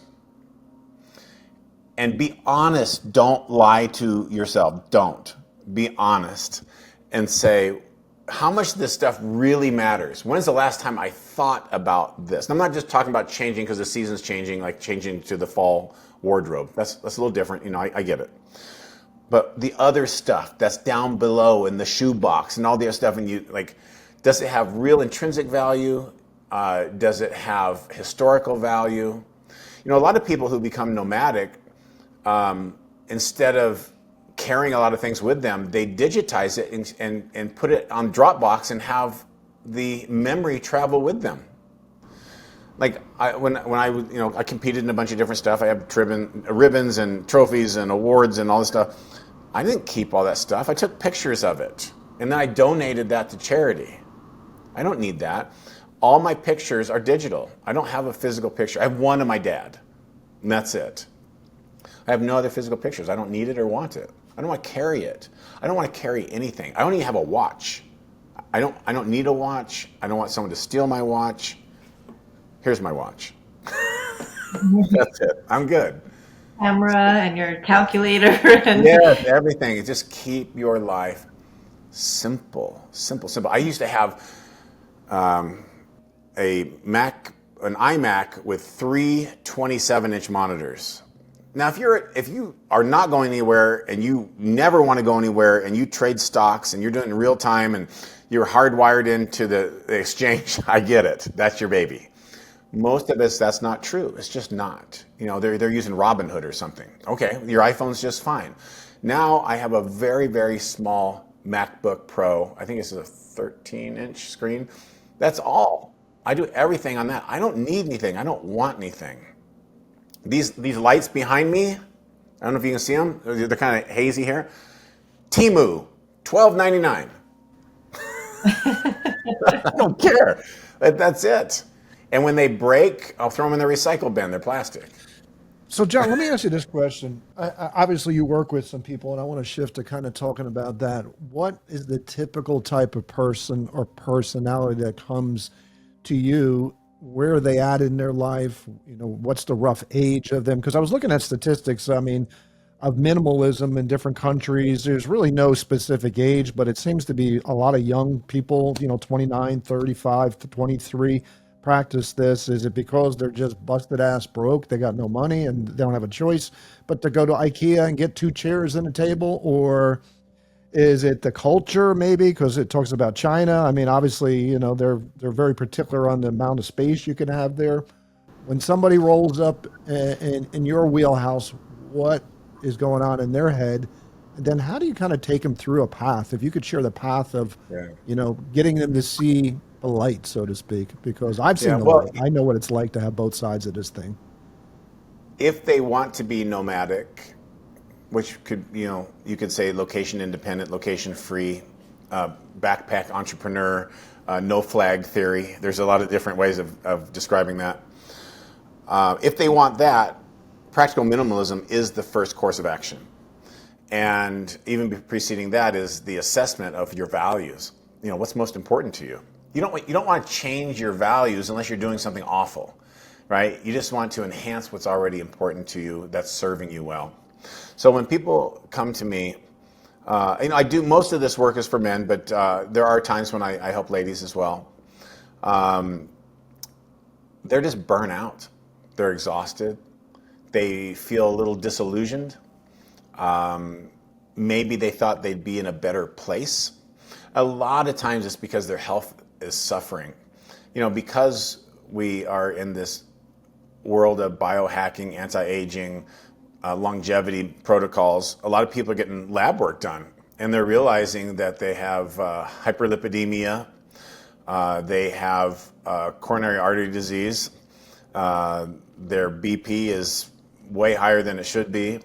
[SPEAKER 3] and be honest. Don't lie to yourself. Don't. Be honest and say, how much of this stuff really matters? When's the last time I thought about this? And I'm not just talking about changing because the season's changing, like changing to the fall wardrobe. That's a little different. I get it. But the other stuff that's down below in the shoebox and all the other stuff, and does it have real intrinsic value? Does it have historical value? A lot of people who become nomadic, instead of carrying a lot of things with them, they digitize it and put it on Dropbox and have the memory travel with them. Like when I I competed in a bunch of different stuff. I have ribbons and trophies and awards and all this stuff. I didn't keep all that stuff. I took pictures of it, and then I donated that to charity. I don't need that. All my pictures are digital. I don't have a physical picture. I have one of my dad, and that's it. I have no other physical pictures. I don't need it or want it. I don't want to carry it. I don't want to carry anything. I don't even have a watch. I don't need a watch. I don't want someone to steal my watch. Here's my watch. That's it. I'm good.
[SPEAKER 1] Camera and your calculator and
[SPEAKER 3] Yes, everything. Just keep your life simple, simple, simple. I used to have an iMac with three 27-inch monitors. Now, if you are not going anywhere and you never want to go anywhere and you trade stocks and you're doing it in real time and you're hardwired into the exchange, I get it. That's your baby. Most of us, that's not true. It's just not. They're using Robinhood or something. Okay, your iPhone's just fine. Now I have a very, very small MacBook Pro. I think it's a 13-inch screen. That's all. I do everything on that. I don't need anything. I don't want anything. These lights behind me, I don't know if you can see them. They're kind of hazy here. Temu, $12.99. I don't care. That's it. And when they break, I'll throw them in the recycle bin. They're plastic.
[SPEAKER 2] So, John, let me ask you this question. Obviously, you work with some people, and I want to shift to kind of talking about that. What is the typical type of person or personality that comes to you? Where are they at in their life? What's the rough age of them? Because I was looking at statistics, of minimalism in different countries. There's really no specific age, but it seems to be a lot of young people, 29, 35 to 23 practice this. Is it because they're just busted ass broke? They got no money and they don't have a choice but to go to IKEA and get 2 chairs and a table? Or is it the culture maybe? Because it talks about China. Obviously, they're very particular on the amount of space you can have there. When somebody rolls up in your wheelhouse, what is going on in their head? And then how do you kind of take them through a path? If you could share the path of, getting them to see the light, so to speak, because I've seen the light. I know what it's like to have both sides of this thing.
[SPEAKER 3] If they want to be nomadic, which could, you could say location independent, location free, backpack entrepreneur, no flag theory. There's a lot of different ways of describing that. If they want that, practical minimalism is the first course of action. And even preceding that is the assessment of your values. What's most important to you. You don't want to change your values unless you're doing something awful, right? You just want to enhance what's already important to you that's serving you well. So when people come to me, I do most of this work is for men, but there are times when I help ladies as well. They're just burnt out. They're exhausted. They feel a little disillusioned. Maybe they thought they'd be in a better place. A lot of times it's because their health is suffering. Because we are in this world of biohacking, anti-aging, longevity protocols, a lot of people are getting lab work done, and they're realizing that they have hyperlipidemia, they have coronary artery disease, their BP is way higher than it should be,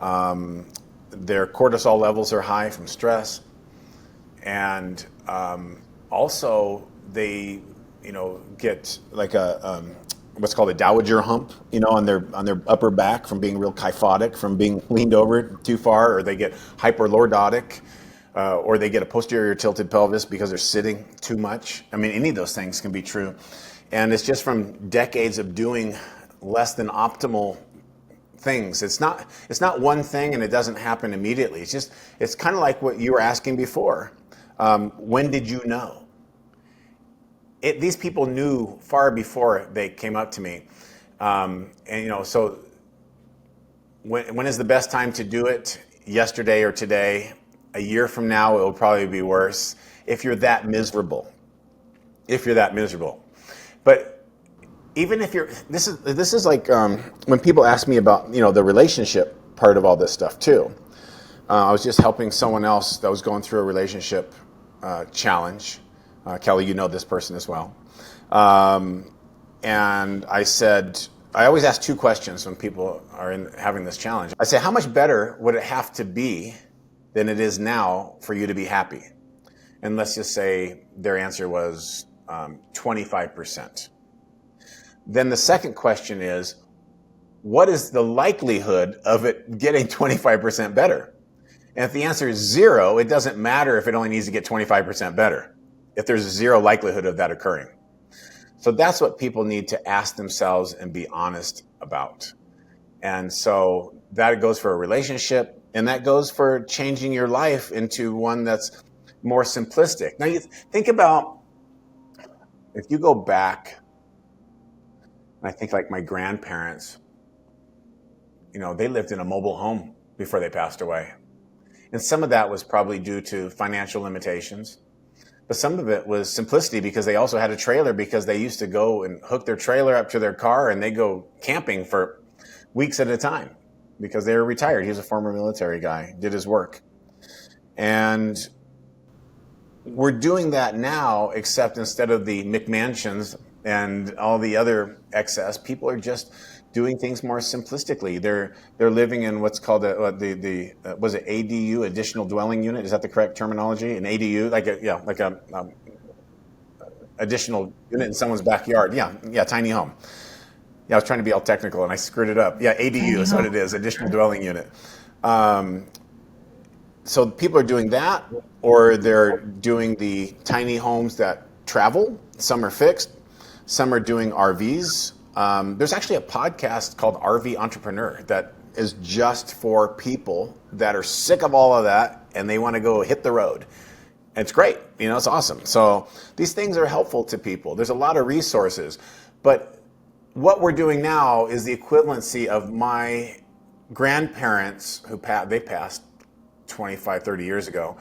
[SPEAKER 3] their cortisol levels are high from stress, and also they get like a what's called a dowager hump, on their upper back from being real kyphotic, from being leaned over too far, or they get hyperlordotic, or they get a posterior tilted pelvis because they're sitting too much. Any of those things can be true, and it's just from decades of doing less than optimal things. It's not one thing, and it doesn't happen immediately. It's kind of like what you were asking before. When did you know? These people knew far before they came up to me. So when is the best time to do it? Yesterday or today? A year from now, it will probably be worse if you're that miserable. But even if this is like when people ask me about, the relationship part of all this stuff too. I was just helping someone else that was going through a relationship challenge. Kelly, you know this person as well. and I said, I always ask two questions when people are having this challenge. I say, how much better would it have to be than it is now for you to be happy? And let's just say their answer was 25%. Then the second question is, what is the likelihood of it getting 25% better? And if the answer is 0, it doesn't matter if it only needs to get 25% better, if there's a 0 likelihood of that occurring. So that's what people need to ask themselves and be honest about. And so that goes for a relationship, and that goes for changing your life into one that's more simplistic. Now you think about, if you go back, I think like my grandparents, they lived in a mobile home before they passed away. And some of that was probably due to financial limitations. But some of it was simplicity, because they also had a trailer, because they used to go and hook their trailer up to their car and they go camping for weeks at a time because they were retired. He was a former military guy, did his work. And we're doing that now, except instead of the McMansions and all the other excess, people are just doing things more simplistically. They're living in what's called was it ADU, additional dwelling unit? Is that the correct terminology? An ADU, like a additional unit in someone's backyard. Yeah, tiny home. Yeah, I was trying to be all technical and I screwed it up. Yeah, ADU is what it is, additional dwelling unit. So people are doing that, or they're doing the tiny homes that travel. Some are fixed. Some are doing RVs. There's actually a podcast called RV Entrepreneur that is just for people that are sick of all of that and they want to go hit the road. And it's great. It's awesome. So these things are helpful to people. There's a lot of resources. But what we're doing now is the equivalency of my grandparents who they passed 25, 30 years ago,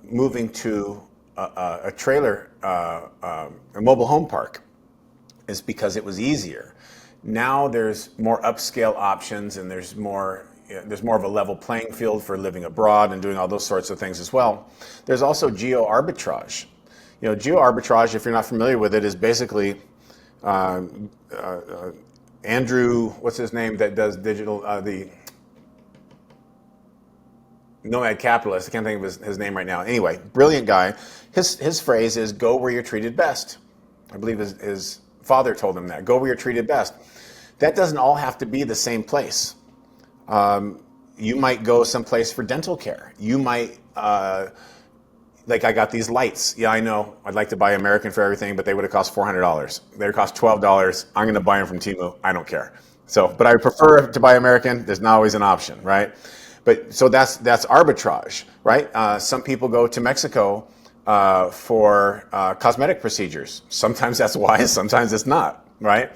[SPEAKER 3] moving to a trailer, a mobile home park, is because it was easier. Now there's more upscale options, and there's more of a level playing field for living abroad and doing all those sorts of things as well. There's also geo arbitrage. Geo arbitrage, if you're not familiar with it, is basically Andrew, what's his name, that does digital, the nomad capitalist. I can't think of his name right now. Anyway, brilliant guy. His phrase is, go where you're treated best. I believe his father told him that. Go where you're treated best. That doesn't all have to be the same place. You might go someplace for dental care. You might, like I got these lights. Yeah, I know. I'd like to buy American for everything, but they would have cost $400. They would cost $12. I'm going to buy them from Temu. I don't care. But I prefer to buy American. There's not always an option, right? But so that's arbitrage, right? Some people go to Mexico for cosmetic procedures. Sometimes that's wise, sometimes it's not, right?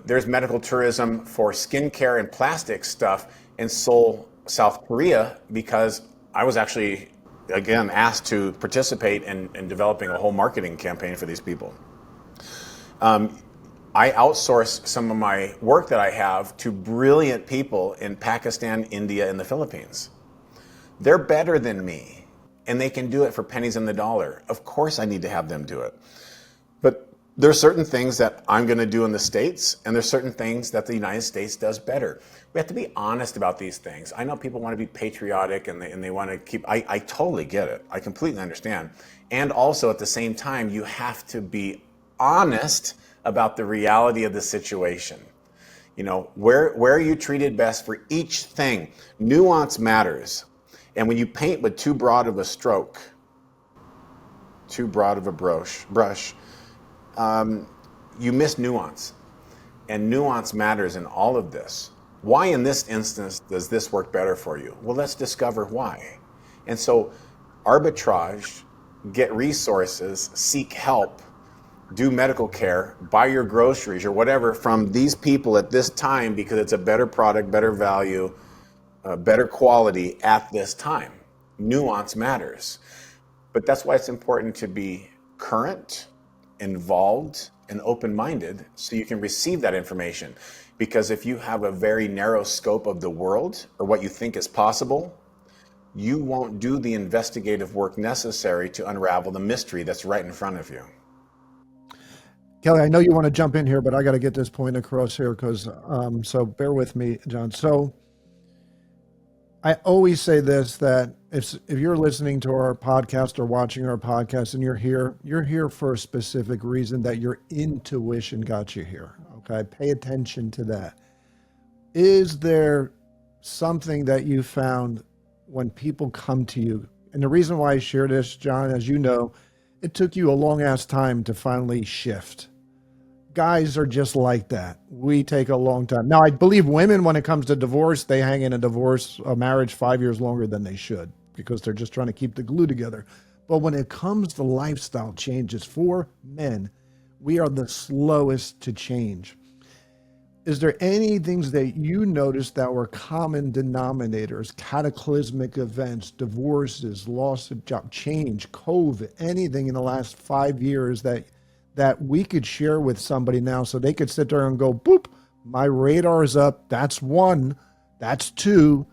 [SPEAKER 3] There's medical tourism for skincare and plastic stuff in Seoul, South Korea, because I was actually, again, asked to participate in developing a whole marketing campaign for these people. I outsource some of my work that I have to brilliant people in Pakistan, India, and the Philippines. They're better than me, and they can do it for pennies on the dollar. Of course I need to have them do it. But there are certain things that I'm going to do in the States, and there's certain things that the United States does better. We have to be honest about these things. I know people want to be patriotic, and they want to keep... I totally get it. I completely understand. And also, at the same time, you have to be honest about the reality of the situation. Where are you treated best for each thing? Nuance matters. And when you paint with too broad of a stroke, too broad of a brush, you miss nuance. And nuance matters in all of this. Why in this instance does this work better for you? Well, let's discover why. And so arbitrage, get resources, seek help, do medical care, buy your groceries or whatever from these people at this time, because it's a better product, better value, better quality at this time. Nuance matters. But that's why it's important to be current, involved, and open-minded so you can receive that information. Because if you have a very narrow scope of the world or what you think is possible, you won't do the investigative work necessary to unravel the mystery that's right in front of you.
[SPEAKER 2] Kelly, I know you want to jump in here, but I got to get this point across here because, so bear with me, John. So I always say this, that if you're listening to our podcast or watching our podcast and you're here for a specific reason, that your intuition got you here. Okay. Pay attention to that. Is there something that you found when people come to you? And the reason why I share this, John, as you know, it took you a long ass time to finally shift. Guys are just like that. We take a long time. Now, I believe women, when it comes to divorce, they hang in a marriage 5 years longer than they should because they're just trying to keep the glue together. But when it comes to lifestyle changes for men, we are the slowest to change. Is there any things that you noticed that were common denominators, cataclysmic events, divorces, loss of job, change, COVID, anything in the last 5 years that we could share with somebody now so they could sit there and go, boop, my radar is up. That's one. That's two.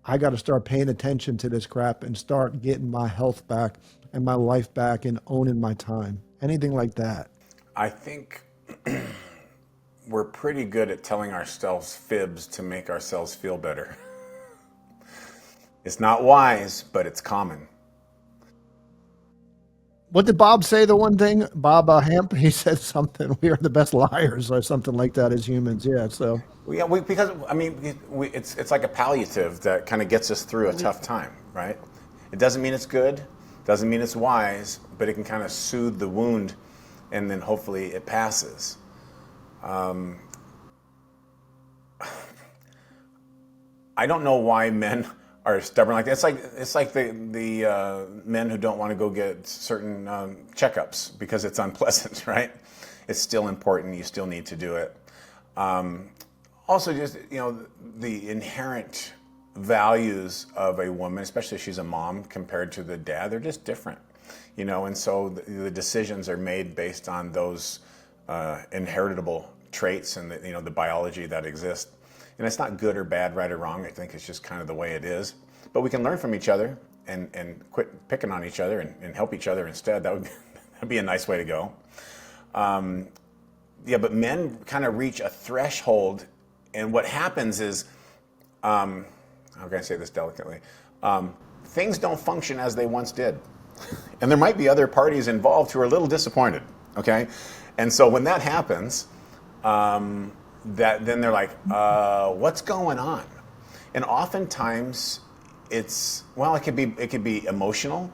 [SPEAKER 2] I got to start paying attention to this crap and start getting my health back and my life back and owning my time. Anything like that?
[SPEAKER 3] I think we're pretty good at telling ourselves fibs to make ourselves feel better. It's not wise, but it's common.
[SPEAKER 2] What did Bob say? The one thing, Bob Hemp, he said something. We are the best liars, or something like that, as humans. Yeah. So
[SPEAKER 3] Because I mean, it's like a palliative that kind of gets us through a tough time, right? It doesn't mean it's good, doesn't mean it's wise, but it can kind of soothe the wound, and then hopefully it passes. I don't know why men are stubborn like that. It's like the men who don't want to go get certain checkups because it's unpleasant, right? It's still important. You still need to do it. Also, just the inherent values of a woman, especially if she's a mom compared to the dad, they're just different, And so the decisions are made based on those inheritable traits and the biology that exists. And it's not good or bad, right or wrong. I think it's just kind of the way it is. But we can learn from each other and quit picking on each other and help each other instead. That'd be a nice way to go. But men kind of reach a threshold, and what happens is, how can I say this delicately? Things don't function as they once did. And there might be other parties involved who are a little disappointed, okay? And so when that happens, then they're like, what's going on? And oftentimes it could be emotional,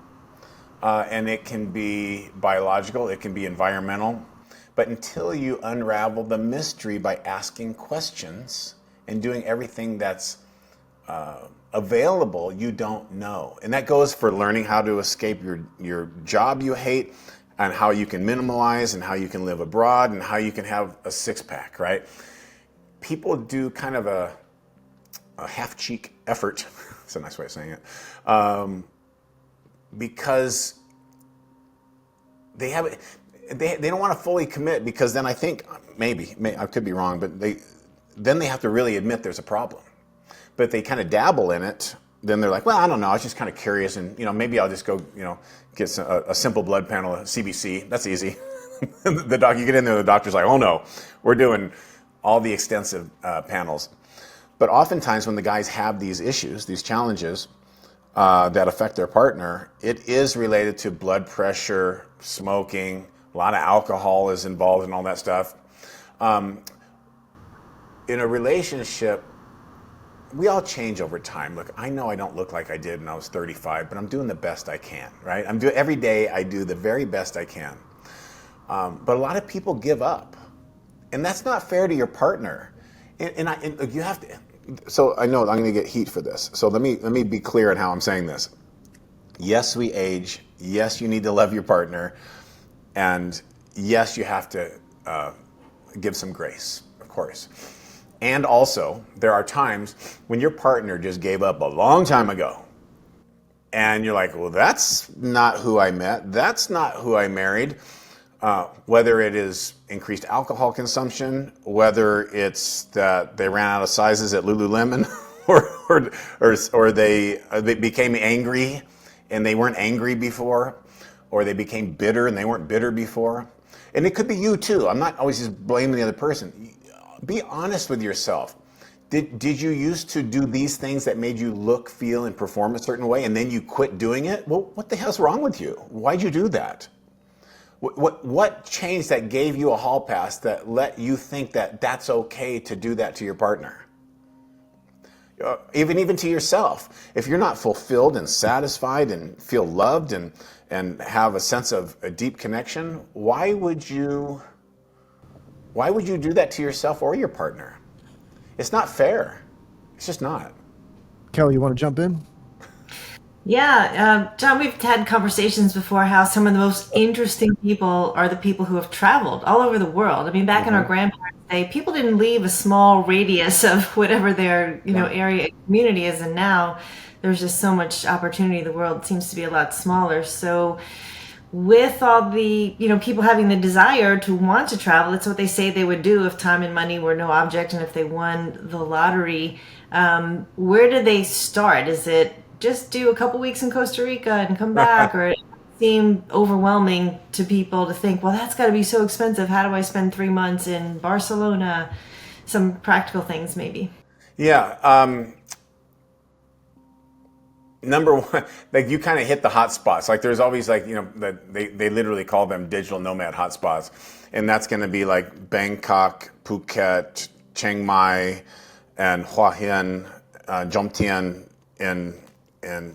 [SPEAKER 3] and it can be biological, it can be environmental. But until you unravel the mystery by asking questions and doing everything that's available, you don't know. And that goes for learning how to escape your job you hate, and how you can minimalize, and how you can live abroad, and how you can have a six-pack, right? People do kind of a half-cheek effort. That's a nice way of saying it. Because they don't want to fully commit, because then I think, maybe I could be wrong, but then they have to really admit there's a problem. But if they kind of dabble in it, then they're like, well, I don't know, I was just kind of curious, and maybe I'll just go, get a simple blood panel, a CBC. That's easy. You get in there, the doctor's like, oh no, we're doing all the extensive panels. But oftentimes when the guys have these issues, these challenges that affect their partner, it is related to blood pressure, smoking, a lot of alcohol is involved in all that stuff. In a relationship, we all change over time. Look, I know I don't look like I did when I was 35, but I'm doing the best I can, right? Every day I do the very best I can. But a lot of people give up, and that's not fair to your partner. And you have to. So I know I'm going to get heat for this. So let me be clear on how I'm saying this. Yes, we age. Yes, you need to love your partner, and yes, you have to give some grace, of course. And also, there are times when your partner just gave up a long time ago. And you're like, well, that's not who I met. That's not who I married. Whether it is increased alcohol consumption, whether it's that they ran out of sizes at Lululemon, or they became angry and they weren't angry before, or they became bitter and they weren't bitter before. And it could be you too. I'm not always just blaming the other person. Be honest with yourself. Did you used to do these things that made you look, feel, and perform a certain way, and then you quit doing it? Well, what the hell's wrong with you? Why'd you do that? What changed that gave you a hall pass that let you think that that's okay to do that to your partner? Even to yourself. If you're not fulfilled and satisfied and feel loved and have a sense of a deep connection, why would you do that to yourself or your partner? It's not fair. It's just not.
[SPEAKER 2] Kelly, you want to jump in?
[SPEAKER 1] Yeah, John, we've had conversations before how some of the most interesting people are the people who have traveled all over the world. I mean, back in our grandparents' day, people didn't leave a small radius of whatever their, area community is, and now there's just so much opportunity. The world seems to be a lot smaller. So with all the, people having the desire to want to travel, that's what they say they would do if time and money were no object and if they won the lottery. Where do they start? Is it just do a couple weeks in Costa Rica and come back, or it seem overwhelming to people to think, well, that's got to be so expensive. How do I spend 3 months in Barcelona? Some practical things, maybe.
[SPEAKER 3] Yeah. Number one, like you kind of hit the hot spots. Like there's always like, they literally call them digital nomad hotspots. And that's going to be like Bangkok, Phuket, Chiang Mai, and Hua Hin, Jomtien in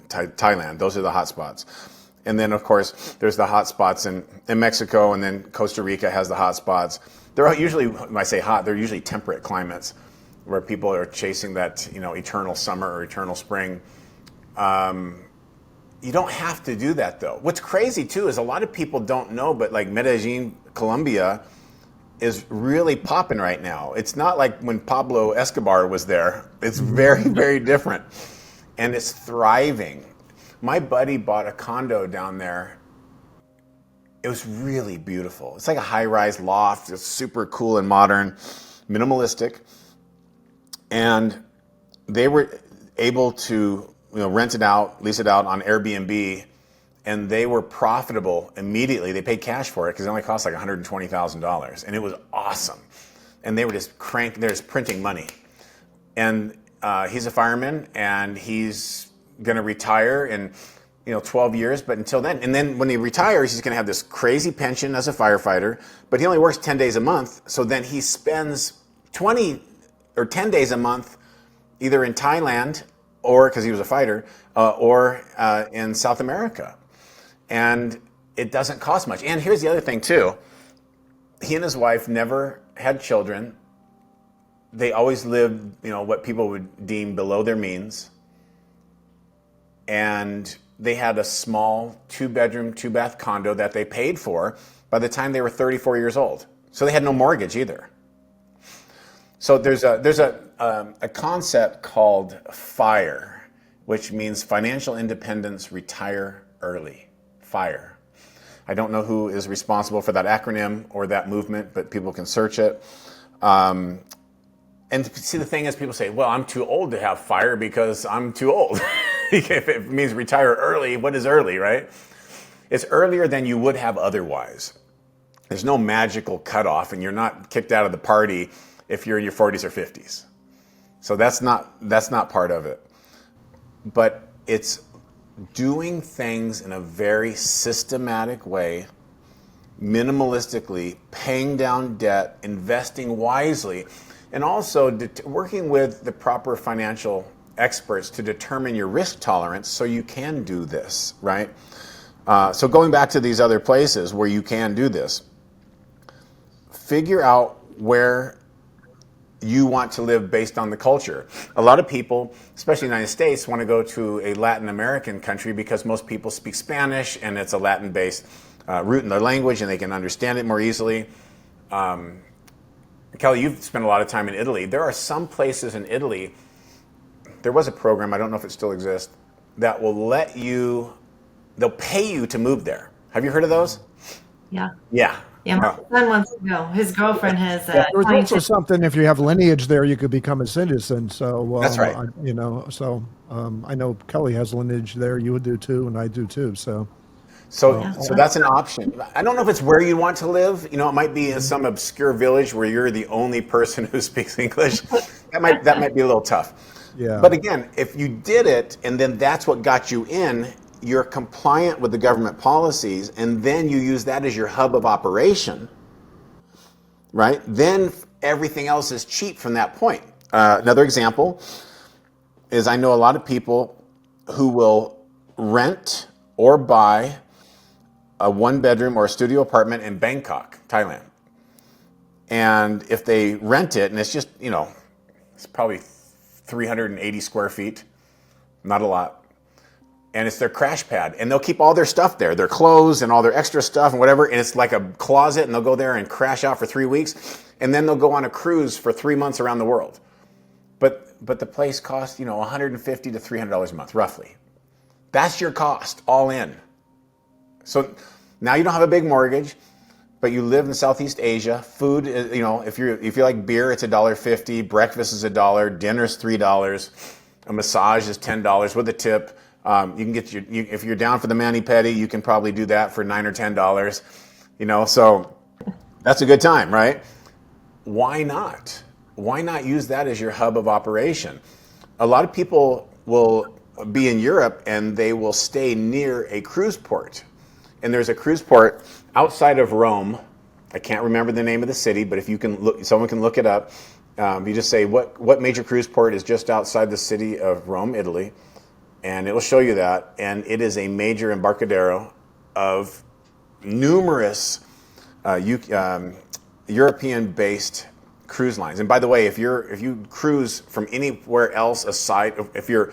[SPEAKER 3] Thailand. Those are the hotspots. And then, of course, there's the hotspots in Mexico, and then Costa Rica has the hotspots. They're usually, when I say hot, they're usually temperate climates where people are chasing that, eternal summer or eternal spring. You don't have to do that, though. What's crazy, too, is a lot of people don't know, but like Medellin, Colombia, is really popping right now. It's not like when Pablo Escobar was there. It's very, very different. And it's thriving. My buddy bought a condo down there. It was really beautiful. It's like a high-rise loft. It's super cool and modern, minimalistic. And they were able to rent it out, lease it out on Airbnb, and they were profitable immediately. They paid cash for it because it only cost like $120,000, and it was awesome. And they were just they're just printing money. And he's a fireman, and he's going to retire in 12 years. But until then, and then when he retires, he's going to have this crazy pension as a firefighter. But he only works 10 days a month. So then he spends 20 or 10 days a month either in Thailand, or because he was a fighter, or in South America. And it doesn't cost much. And here's the other thing too. He and his wife never had children. They always lived, what people would deem below their means. And they had a small 2-bedroom, 2-bath condo that they paid for by the time they were 34 years old. So they had no mortgage either. So there's a concept called FIRE, which means financial independence, retire early. FIRE. I don't know who is responsible for that acronym or that movement, but people can search it. And see, the thing is, people say, well, I'm too old to have FIRE because I'm too old. If it means retire early, what is early, right? It's earlier than you would have otherwise. There's no magical cutoff, and you're not kicked out of the party if you're in your 40s or 50s. So that's not part of it. But it's doing things in a very systematic way, minimalistically, paying down debt, investing wisely, and also working with the proper financial experts to determine your risk tolerance so you can do this, right? So going back to these other places where you can do this, figure out where you want to live based on the culture. A lot of people, especially in the United States, want to go to a Latin American country because most people speak Spanish and it's a Latin-based root in their language and they can understand it more easily. Kelly, you've spent a lot of time in Italy. There are some places in Italy, there was a program, I don't know if it still exists, that will they'll pay you to move there. Have you heard of those?
[SPEAKER 1] Yeah.
[SPEAKER 3] Yeah.
[SPEAKER 1] Yeah, my son wants to go. His girlfriend has.
[SPEAKER 2] There was also something, if you have lineage there, you could become a citizen. So
[SPEAKER 3] that's right.
[SPEAKER 2] I know Kelly has lineage there. You would do too, and I do too. So
[SPEAKER 3] So, so that's an option. I don't know if it's where you want to live. You know, it might be in some obscure village where you're the only person who speaks English. That might be a little tough.
[SPEAKER 2] Yeah.
[SPEAKER 3] But again, if you did it and then that's what got you in, you're compliant with the government policies, and then you use that as your hub of operation, right? Then everything else is cheap from that point. Another example is I know a lot of people who will rent or buy a one-bedroom or a studio apartment in Bangkok, Thailand. And if they rent it, and it's just, you know, it's probably 380 square feet, not a lot. And it's their crash pad. And they'll keep all their stuff there, their clothes and all their extra stuff and whatever. And it's like a closet, and they'll go there and crash out for 3 weeks. And then they'll go on a cruise for 3 months around the world. But the place costs, you know, $150 to $300 a month, roughly. That's your cost, all in. So now you don't have a big mortgage, but you live in Southeast Asia. Food, you know, if you like beer, it's $1.50. Breakfast is $1. Dinner's $3. A massage is $10 with a tip. You can get if you're down for the mani-pedi, you can probably do that for $9 or $10. You know, so that's a good time, right? Why not? Why not use that as your hub of operation? A lot of people will be in Europe and they will stay near a cruise port. And there's a cruise port outside of Rome. I can't remember the name of the city, but if you can look, someone can look it up. You just say what major cruise port is just outside the city of Rome, Italy, and it will show you that. And it is a major embarcadero of numerous European-based cruise lines. And by the way, if you cruise from anywhere else aside, if your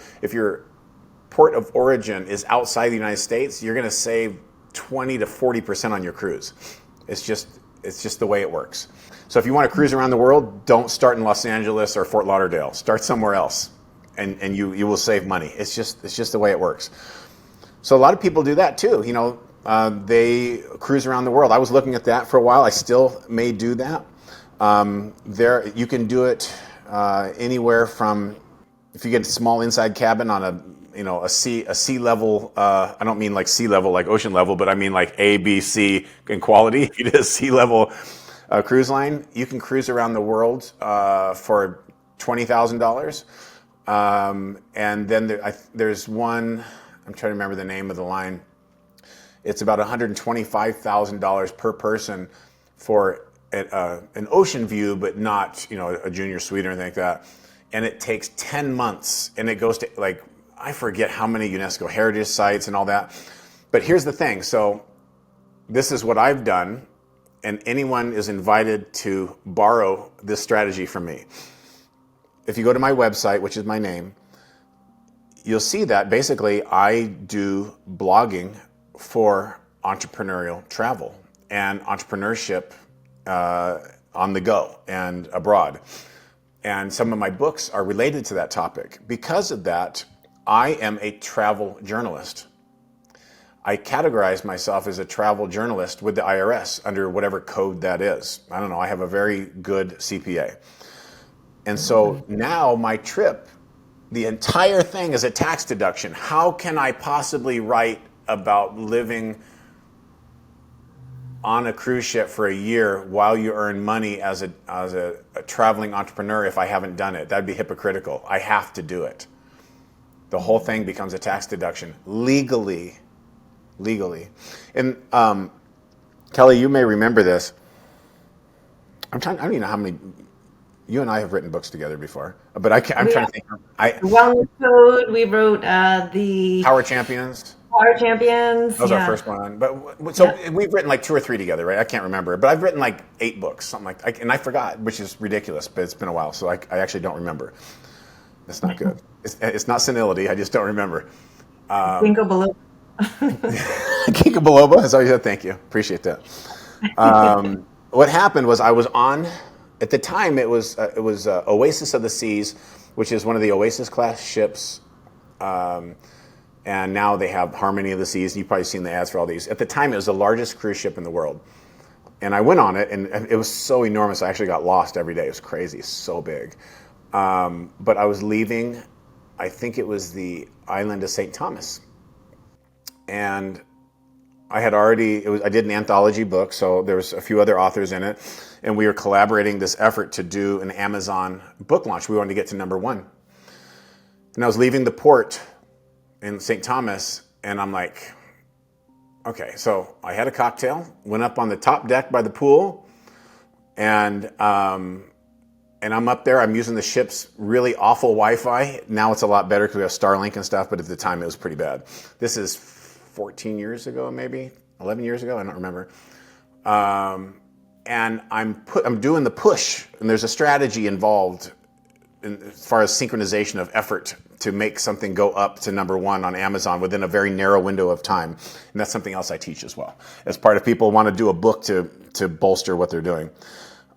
[SPEAKER 3] port of origin is outside the United States, you're going to save 20 to 40% on your cruise. It's just the way it works. So if you want to cruise around the world, don't start in Los Angeles or Fort Lauderdale. Start somewhere else, and you will save money. It's just the way it works. So a lot of people do that too. You know, they cruise around the world. I was looking at that for a while. I still may do that. There you can do it anywhere from, if you get a small inside cabin on a sea level. I don't mean like sea level, like ocean level, but I mean like A, B, C in quality. If you did a sea level cruise line, you can cruise around the world for $20,000. And then there's one. I'm trying to remember the name of the line. It's about $125,000 per person for an ocean view, but not, you know, a junior suite or anything like that. And it takes 10 months, and it goes to like, I forget how many UNESCO heritage sites and all that. But here's the thing. So this is what I've done, and anyone is invited to borrow this strategy from me. If you go to my website, which is my name, you'll see that basically I do blogging for entrepreneurial travel and entrepreneurship on the go and abroad. And some of my books are related to that topic. Because of that, I am a travel journalist. I categorize myself as a travel journalist with the IRS under whatever code that is. I don't know, I have a very good CPA. And so now my trip, the entire thing is a tax deduction. How can I possibly write about living on a cruise ship for a year while you earn money as a traveling entrepreneur if I haven't done it? That'd be hypocritical. I have to do it. The whole thing becomes a tax deduction legally. And Kelly, you may remember this. I don't even know how many. You and I have written books together before, but I'm trying to think.
[SPEAKER 1] Wellness Code. We wrote the
[SPEAKER 3] Power Champions.
[SPEAKER 1] Power Champions.
[SPEAKER 3] That was our first one. But so we've written like 2 or 3 together, right? I can't remember, but I've written like 8 books, something like. And I forgot, which is ridiculous. But it's been a while, so I actually don't remember. That's not good. It's not senility. I just don't remember.
[SPEAKER 1] Ginkgo biloba.
[SPEAKER 3] Ginkgo biloba. That's all you said. Thank you. Appreciate that. What happened was I was on. At the time, it was Oasis of the Seas, which is one of the Oasis class ships, and now they have Harmony of the Seas. You've probably seen the ads for all these. At the time, it was the largest cruise ship in the world, and I went on it, and it was so enormous. I actually got lost every day. It was crazy, so big. But I was leaving. I think it was the island of St. Thomas, and I had already, I did an anthology book, so there was a few other authors in it, and we were collaborating this effort to do an Amazon book launch. We wanted to get to #1. And I was leaving the port in St. Thomas, and I'm like, okay, so I had a cocktail, went up on the top deck by the pool, and I'm up there. I'm using the ship's really awful Wi-Fi. Now it's a lot better because we have Starlink and stuff, but at the time it was pretty bad. This is 14 years ago, maybe 11 years ago. I don't remember. And I'm doing the push, and there's a strategy involved as far as synchronization of effort to make something go up to #1 on Amazon within a very narrow window of time. And that's something else I teach as well. As part of people want to do a book to bolster what they're doing.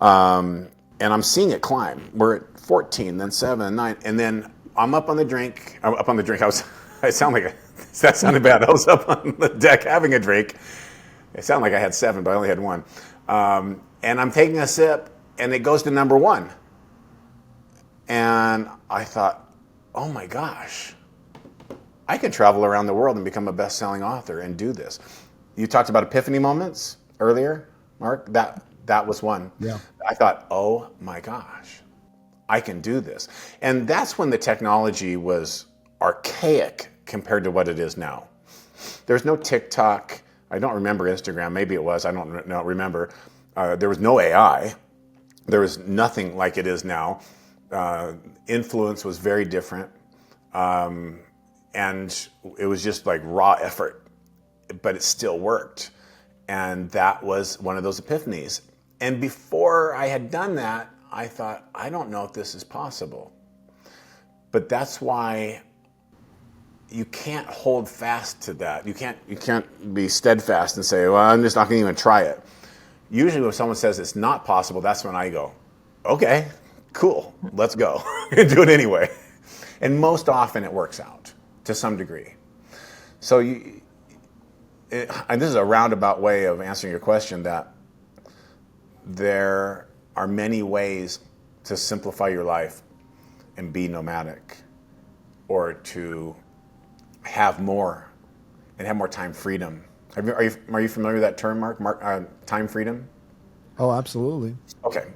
[SPEAKER 3] And I'm seeing it climb. We're at 14, then 7, 9, and then I'm up on the drink. I sound like that sounded bad. I was up on the deck having a drink. It sounded like I had 7, but I only had 1. And I'm taking a sip, and it goes to #1. And I thought, oh my gosh, I could travel around the world and become a best-selling author and do this. You talked about epiphany moments earlier, Mark. That was one.
[SPEAKER 2] Yeah.
[SPEAKER 3] I thought, oh my gosh, I can do this. And that's when the technology was archaic compared to what it is now. There's no TikTok. I don't remember Instagram. Maybe it was. I don't remember. There was no AI. There was nothing like it is now. Influence was very different. And it was just like raw effort, but it still worked. And that was one of those epiphanies. And before I had done that, I thought, I don't know if this is possible. But that's why you can't hold fast to that. You can't be steadfast and say, well, I'm just not going to even try it. Usually when someone says it's not possible, that's when I go, okay, cool, let's go and do it anyway. And most often it works out to some degree. So and this is a roundabout way of answering your question, that there are many ways to simplify your life and be nomadic, or to have more and have more time freedom. Are you familiar with that term, Mark? Time freedom?
[SPEAKER 2] Oh, absolutely.
[SPEAKER 3] Okay.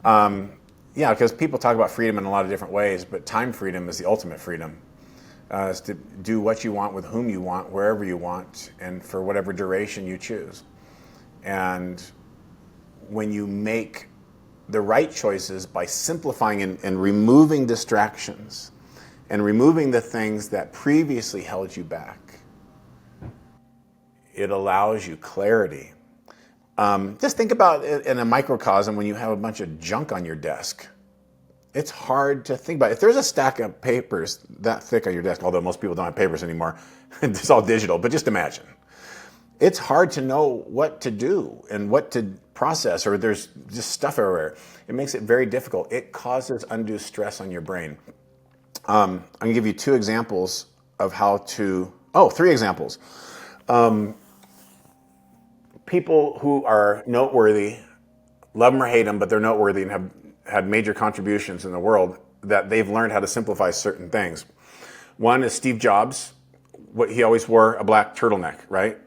[SPEAKER 3] Yeah, because people talk about freedom in a lot of different ways, but time freedom is the ultimate freedom. Is to do what you want with whom you want, wherever you want, and for whatever duration you choose. And when you make the right choices by simplifying and removing distractions and removing the things that previously held you back, it allows you clarity. Just think about it in a microcosm when you have a bunch of junk on your desk. It's hard to think about. If there's a stack of papers that thick on your desk, although most people don't have papers anymore, it's all digital, but just imagine. It's hard to know what to do and what to process, or there's just stuff everywhere. It makes it very difficult. It causes undue stress on your brain. I'm going to give you 2 examples of three examples. People who are noteworthy, love them or hate them, but they're noteworthy and have had major contributions in the world, that they've learned how to simplify certain things. One is Steve Jobs. He always wore a black turtleneck, right?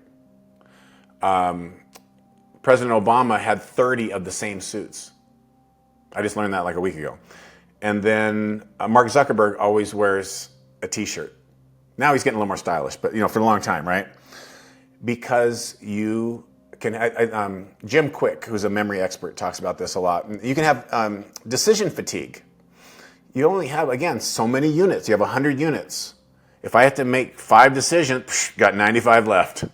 [SPEAKER 3] President Obama had 30 of the same suits. I just learned that like a week ago. And then Mark Zuckerberg always wears a t-shirt. Now he's getting a little more stylish, but for a long time, right? Because you can, Jim Quick, who's a memory expert, talks about this a lot. You can have decision fatigue. You only have, again, so many units. You have 100 units. If I have to make 5 decisions, got 95 left.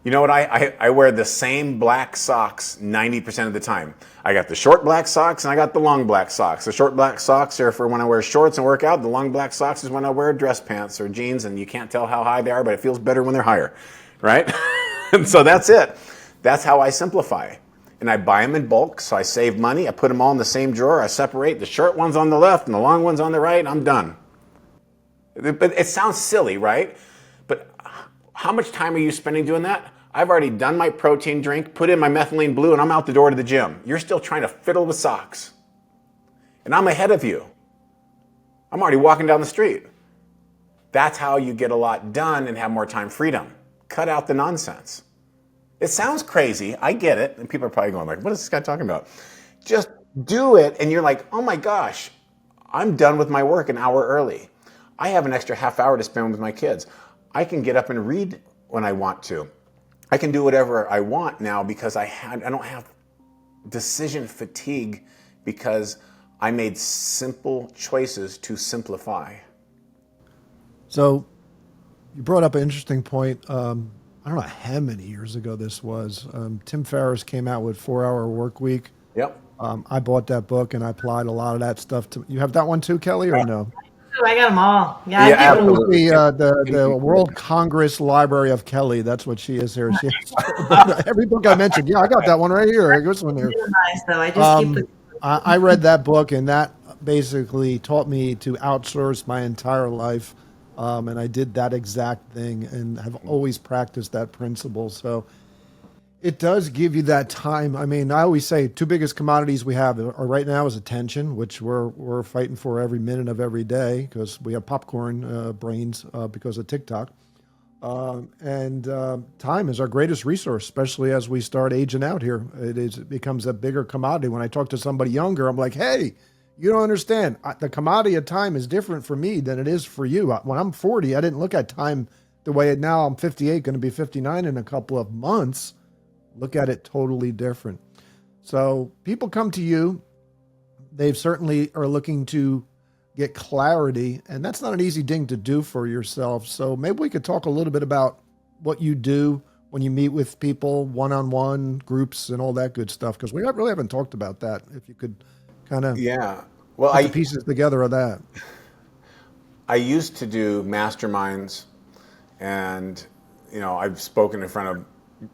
[SPEAKER 3] You know what? I wear the same black socks 90% of the time. I got the short black socks and I got the long black socks. The short black socks are for when I wear shorts and work out. The long black socks is when I wear dress pants or jeans, and you can't tell how high they are, but it feels better when they're higher, right? And so that's it. That's how I simplify. And I buy them in bulk, so I save money. I put them all in the same drawer. I separate the short ones on the left and the long ones on the right, and I'm done. But it sounds silly, right? But how much time are you spending doing that? I've already done my protein drink, put in my methylene blue, and I'm out the door to the gym. You're still trying to fiddle with socks. And I'm ahead of you. I'm already walking down the street. That's how you get a lot done and have more time freedom. cut out the nonsense. It sounds crazy. I get it. And people are probably going like, what is this guy talking about? Just do it. And you're like, oh my gosh, I'm done with my work an hour early. I have an extra half hour to spend with my kids. I can get up and read when I want to. I can do whatever I want now because I don't have decision fatigue because I made simple choices to simplify.
[SPEAKER 2] So you brought up an interesting point. I don't know how many years ago this was. Tim Ferriss came out with 4-Hour Work Week.
[SPEAKER 3] Yep.
[SPEAKER 2] I bought that book and I applied a lot of that stuff to. You have that one too, Kelly, or no?
[SPEAKER 1] I got them all. Yeah,
[SPEAKER 3] Yeah,
[SPEAKER 1] I did.
[SPEAKER 3] absolutely.
[SPEAKER 2] The World Congress Library of Kelly. That's what she is here. She every book I mentioned. Yeah, I got that one right here. This one here.
[SPEAKER 1] Nice though. I just keep the
[SPEAKER 2] I read that book, and that basically taught me to outsource my entire life. And I did that exact thing and have always practiced that principle. So it does give you that time. I mean, I always say two biggest commodities we have are right now is attention, which we're fighting for every minute of every day because we have popcorn brains because of TikTok. And time is our greatest resource, especially as we start aging out here. It becomes a bigger commodity. When I talk to somebody younger, I'm like, hey, you don't understand. The commodity of time is different for me than it is for you. When I'm 40, I didn't look at time the way now I'm 58, going to be 59 in a couple of months. Look at it totally different. So people come to you. They certainly are looking to get clarity, and that's not an easy thing to do for yourself. So maybe we could talk a little bit about what you do when you meet with people, one-on-one groups and all that good stuff, because we really haven't talked about that. If you could kind of
[SPEAKER 3] well,
[SPEAKER 2] put the pieces together of that.
[SPEAKER 3] I used to do masterminds, and I've spoken in front of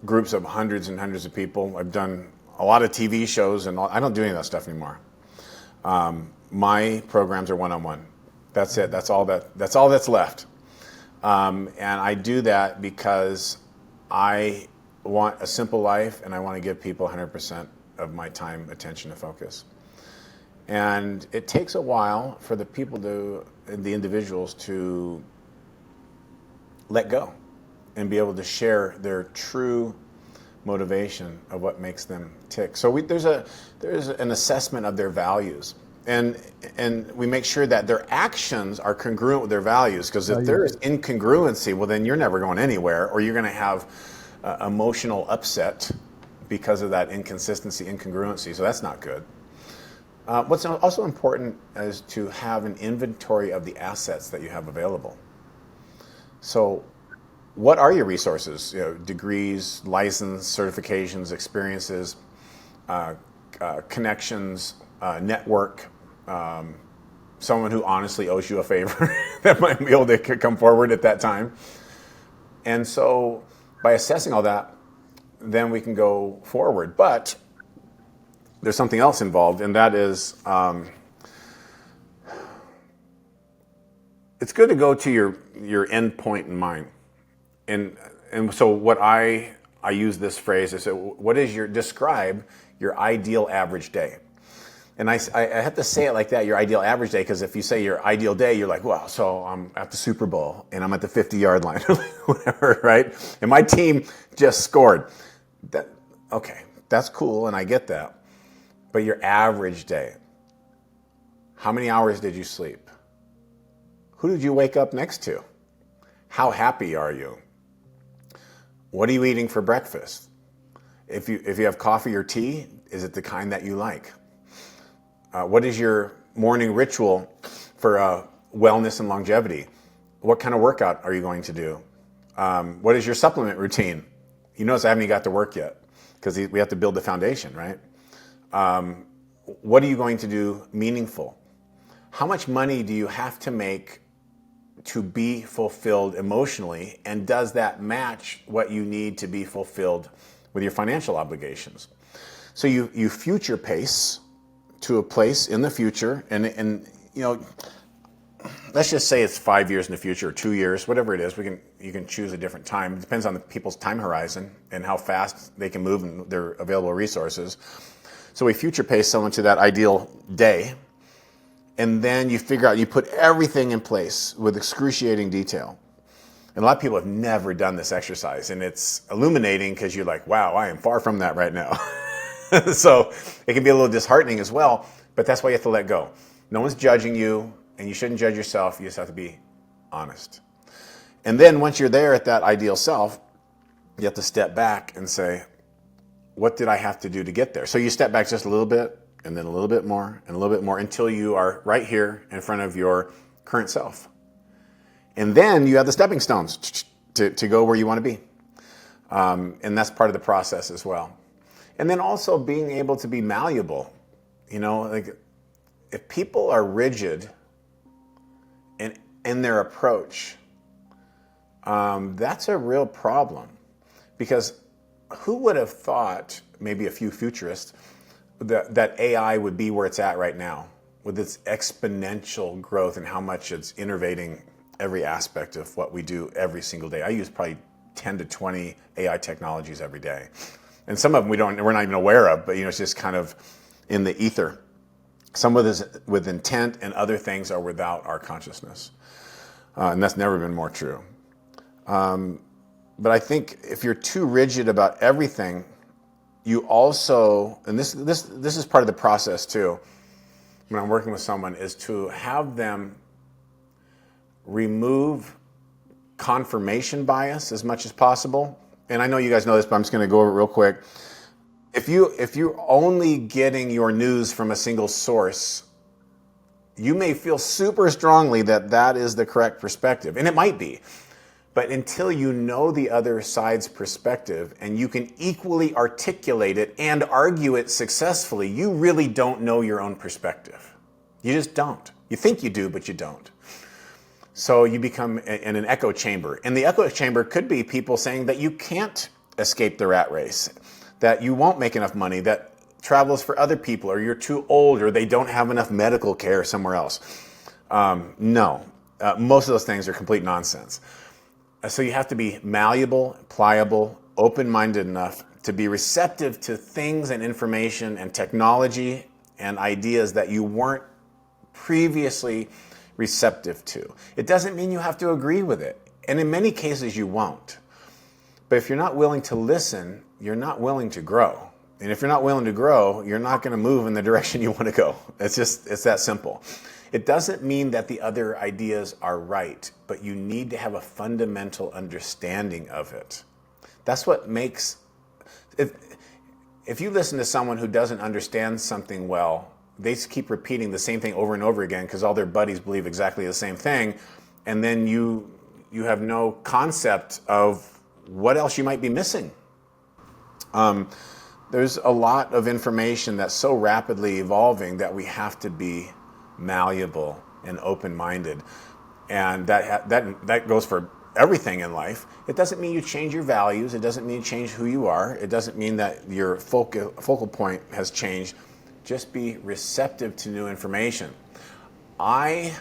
[SPEAKER 3] groups of hundreds and hundreds of people. I've done a lot of TV shows, and I don't do any of that stuff anymore. My programs are one-on-one. That's it. That's all that's left. And I do that because I want a simple life, and I want to give people 100% of my time, attention, and focus. And it takes a while for the individuals to let go and be able to share their true motivation of what makes them tick. So there's an assessment of their values, and we make sure that their actions are congruent with their values. Because if there is incongruency, well, then you're never going anywhere, or you're going to have emotional upset because of that inconsistency, incongruency. So that's not good. What's also important is to have an inventory of the assets that you have available. So what are your resources? Degrees, license, certifications, experiences, connections, network, someone who honestly owes you a favor that might be able to come forward at that time. And so by assessing all that, then we can go forward. But there's something else involved, and that is it's good to go to your end point in mind. And so what I use this phrase, I say, describe your ideal average day. And I have to say it like that, your ideal average day, because if you say your ideal day, you're like, well, so I'm at the Super Bowl and I'm at the 50-yard line or whatever, right? And my team just scored. Okay, that's cool, and I get that. But your average day, how many hours did you sleep? Who did you wake up next to? How happy are you? What are you eating for breakfast? If you have coffee or tea, is it the kind that you like? What is your morning ritual for wellness and longevity? What kind of workout are you going to do? What is your supplement routine? You notice I haven't even got to work yet because we have to build the foundation, right? What are you going to do meaningful? How much money do you have to make to be fulfilled emotionally? And does that match what you need to be fulfilled with your financial obligations? So you future pace to a place in the future, and let's just say it's 5 years in the future or 2 years, whatever it is. You can choose a different time. It depends on the people's time horizon and how fast they can move and their available resources. So we future pace someone to that ideal day, and then you figure out, you put everything in place with excruciating detail. And a lot of people have never done this exercise, and it's illuminating because you're like, wow, I am far from that right now. So it can be a little disheartening as well, but that's why you have to let go. No one's judging you, and you shouldn't judge yourself. You just have to be honest. And then once you're there at that ideal self, you have to step back and say, what did I have to do to get there? So you step back just a little bit, and then a little bit more, and a little bit more, until you are right here in front of your current self. And then you have the stepping stones to go where you want to be. And that's part of the process as well. And then also being able to be malleable. You know, like if people are rigid in their approach, that's a real problem. Because who would have thought, maybe a few futurists, that AI would be where it's at right now, with its exponential growth and how much it's innovating every aspect of what we do every single day. I use probably 10 to 20 AI technologies every day. And some of them we're not even aware of, but it's just kind of in the ether. Some of this with intent, and other things are without our consciousness. And that's never been more true. But I think if you're too rigid about everything, you also, and this is part of the process too, when I'm working with someone, is to have them remove confirmation bias as much as possible. And I know you guys know this, but I'm just going to go over it real quick. If you're only getting your news from a single source, you may feel super strongly that is the correct perspective, and it might be. But until you know the other side's perspective and you can equally articulate it and argue it successfully, you really don't know your own perspective. You just don't. You think you do, but you don't. So you become in an echo chamber. And the echo chamber could be people saying that you can't escape the rat race, that you won't make enough money, that travel is for other people, or you're too old, or they don't have enough medical care somewhere else. No, most of those things are complete nonsense. So you have to be malleable, pliable, open-minded enough to be receptive to things and information and technology and ideas that you weren't previously receptive to. It doesn't mean you have to agree with it. And in many cases you won't. But if you're not willing to listen, you're not willing to grow. And if you're not willing to grow, you're not going to move in the direction you want to go. It's that simple. It doesn't mean that the other ideas are right, but you need to have a fundamental understanding of it. That's what makes, if you listen to someone who doesn't understand something well, they keep repeating the same thing over and over again because all their buddies believe exactly the same thing, and then you have no concept of what else you might be missing. There's a lot of information that's so rapidly evolving that we have to be malleable and open-minded, and that goes for everything in life. It doesn't mean you change your values. It doesn't mean you change who you are. It doesn't mean that your focal point has changed. Just be receptive to new information. I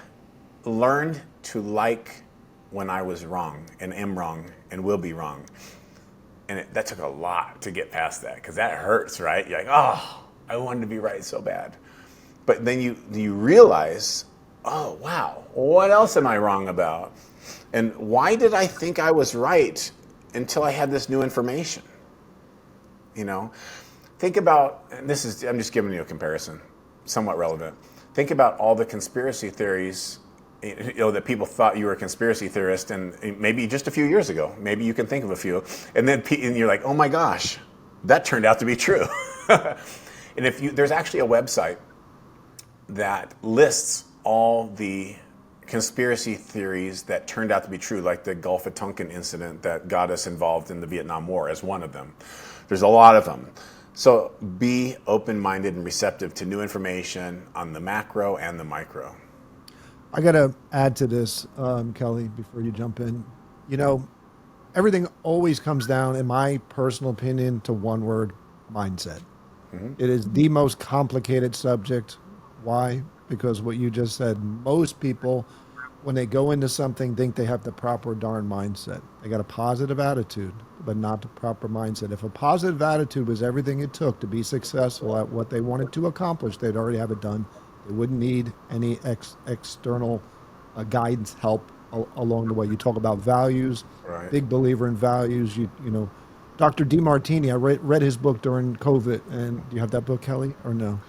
[SPEAKER 3] learned to like when I was wrong, and am wrong, and will be wrong. And that took a lot to get past that, because that hurts, right? You're like, oh, I wanted to be right so bad. But then you realize, oh, wow, what else am I wrong about? And why did I think I was right until I had this new information? Think about, and I'm just giving you a comparison, somewhat relevant. Think about all the conspiracy theories, that people thought you were a conspiracy theorist, and maybe just a few years ago, maybe you can think of a few, and then you're like, oh my gosh, that turned out to be true. And there's actually a website that lists all the conspiracy theories that turned out to be true, like the Gulf of Tonkin incident that got us involved in the Vietnam War as one of them. There's a lot of them. So be open-minded and receptive to new information on the macro and the micro.
[SPEAKER 2] I got to add to this, Kelly, before you jump in. Everything always comes down, in my personal opinion, to one word: mindset. Mm-hmm. It is the most complicated subject. Why? Because what you just said, most people, when they go into something, think they have the proper darn mindset. They got a positive attitude, but not the proper mindset. If a positive attitude was everything it took to be successful at what they wanted to accomplish, they'd already have it done. They wouldn't need any external guidance, help. along the way. You talk about values,
[SPEAKER 3] Right.
[SPEAKER 2] big believer in values. You know, Dr. DeMartini, I read his book during COVID. And do you have that book, Kelly, or no?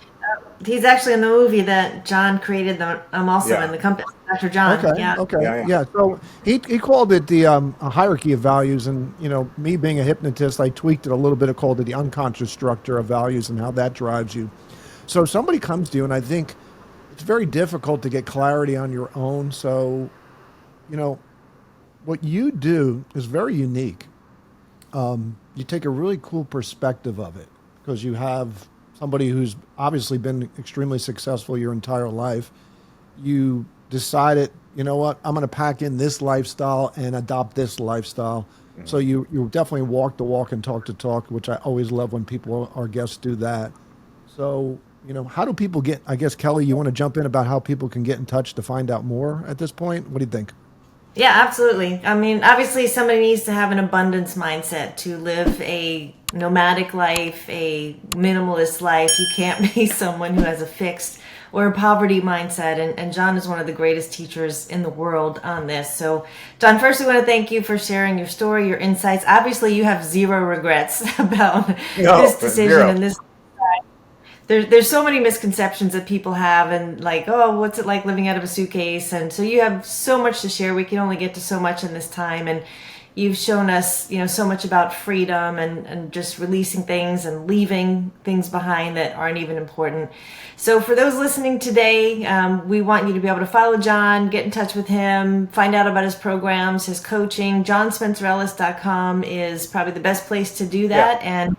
[SPEAKER 1] He's actually in the movie that John created. I'm also in
[SPEAKER 3] Yeah.
[SPEAKER 1] the company, Dr. John.
[SPEAKER 2] Okay,
[SPEAKER 1] Yeah.
[SPEAKER 2] okay,
[SPEAKER 3] Yeah. Yeah.
[SPEAKER 2] yeah. So he called it the a hierarchy of values, and you know, me being a hypnotist, I tweaked it a little bit. I called it the unconscious structure of values and how that drives you. So somebody comes to you, and I think it's very difficult to get clarity on your own. So you know, what you do is very unique. You take a really cool perspective of it because you have somebody who's obviously been extremely successful your entire life. You decided, you know what, I'm going to pack in this lifestyle and adopt this lifestyle. So you definitely walk the walk and talk the talk, which I always love when people, our guests, do that. So, you know, how do people get, I guess, Kelly, you want to jump in about how people can get in touch to find out more at this point? What do you think?
[SPEAKER 1] Yeah, absolutely. I mean, obviously, somebody needs to have an abundance mindset to live a nomadic life, a minimalist life. You can't be someone who has a fixed or a poverty mindset. And John is one of the greatest teachers in the world on this. So, John, first, we want to thank you for sharing your story, your insights. Obviously, you have zero regrets about
[SPEAKER 3] No,
[SPEAKER 1] this decision
[SPEAKER 3] zero.
[SPEAKER 1] and this. There's so many misconceptions that people have, and like, oh, what's it like living out of a suitcase? And so you have so much to share. We can only get to so much in this time, and you've shown us, so much about freedom and just releasing things and leaving things behind that aren't even important. So for those listening today, we want you to be able to follow John, get in touch with him, find out about his programs, his coaching. JohnSpencerEllis.com is probably the best place to do that.
[SPEAKER 3] Yeah.
[SPEAKER 1] And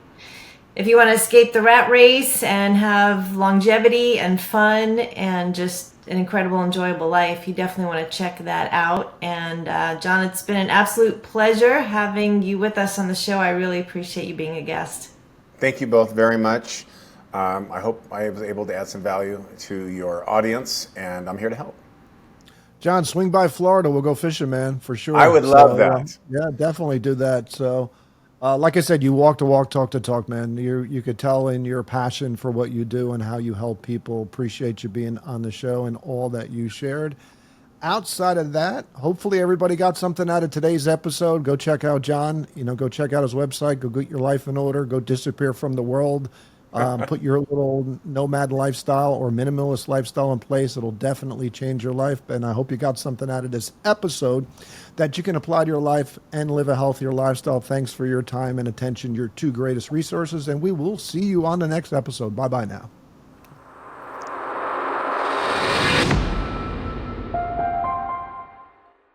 [SPEAKER 1] if you want to escape the rat race and have longevity and fun and just an incredible, enjoyable life, you definitely want to check that out. And John, it's been an absolute pleasure having you with us on the show. I really appreciate you being a guest.
[SPEAKER 3] Thank you both very much. I hope I was able to add some value to your audience, and I'm here to help.
[SPEAKER 2] John, swing by Florida. We'll go fishing, man, for sure.
[SPEAKER 3] I would love
[SPEAKER 2] So,
[SPEAKER 3] that.
[SPEAKER 2] yeah, definitely do that. So, like I said, you walk the walk, talk the talk, man. You could tell in your passion for what you do and how you help people. Appreciate you being on the show and all that you shared. Outside of that, hopefully everybody got something out of today's episode. Go check out John. Go check out his website. Go get your life in order. Go disappear from the world. Put your little nomad lifestyle or minimalist lifestyle in place. It'll definitely change your life. And I hope you got something out of this episode that you can apply to your life and live a healthier lifestyle. Thanks for your time and attention, your two greatest resources. And we will see you on the next episode. Bye-bye now.